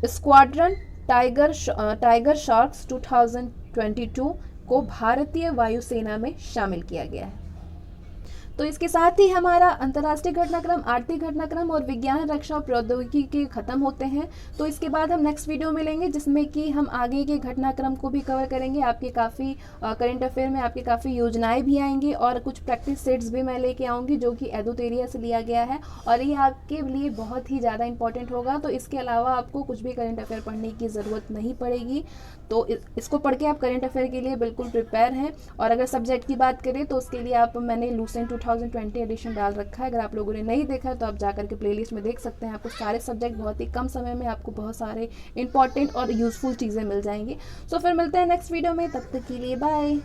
स्क्वाड्रन टाइगर शार्क्स 2022 को भारतीय वायुसेना में शामिल किया गया है। तो इसके साथ ही हमारा अंतर्राष्ट्रीय घटनाक्रम, आर्थिक घटनाक्रम और विज्ञान, रक्षा और प्रौद्योगिकी के खत्म होते हैं। तो इसके बाद हम नेक्स्ट वीडियो मिलेंगे जिसमें कि हम आगे के घटनाक्रम को भी कवर करेंगे। आपके काफ़ी करंट अफेयर में आपके काफ़ी योजनाएं भी आएंगी और कुछ प्रैक्टिस सेट्स भी मैं लेके आऊँगी जो कि एडोतेरिया से लिया गया है और ये आपके लिए बहुत ही ज़्यादा इंपॉर्टेंट होगा। तो इसके अलावा आपको कुछ भी करंट अफेयर पढ़ने की ज़रूरत नहीं पड़ेगी। तो इसको पढ़ के आप करंट अफेयर के लिए बिल्कुल प्रिपेयर हैं। और अगर सब्जेक्ट की बात करें तो उसके लिए मैंने लूसेंट 2020 एडिशन डाल रखा है। अगर आप लोगों ने नहीं देखा है तो आप जाकर के प्लेलिस्ट में देख सकते हैं। आपको सारे सब्जेक्ट बहुत ही कम समय में आपको बहुत सारे इंपॉर्टेंट और यूजफुल चीज़ें मिल जाएंगी। सो फिर मिलते हैं नेक्स्ट वीडियो में, तब तक के लिए बाय।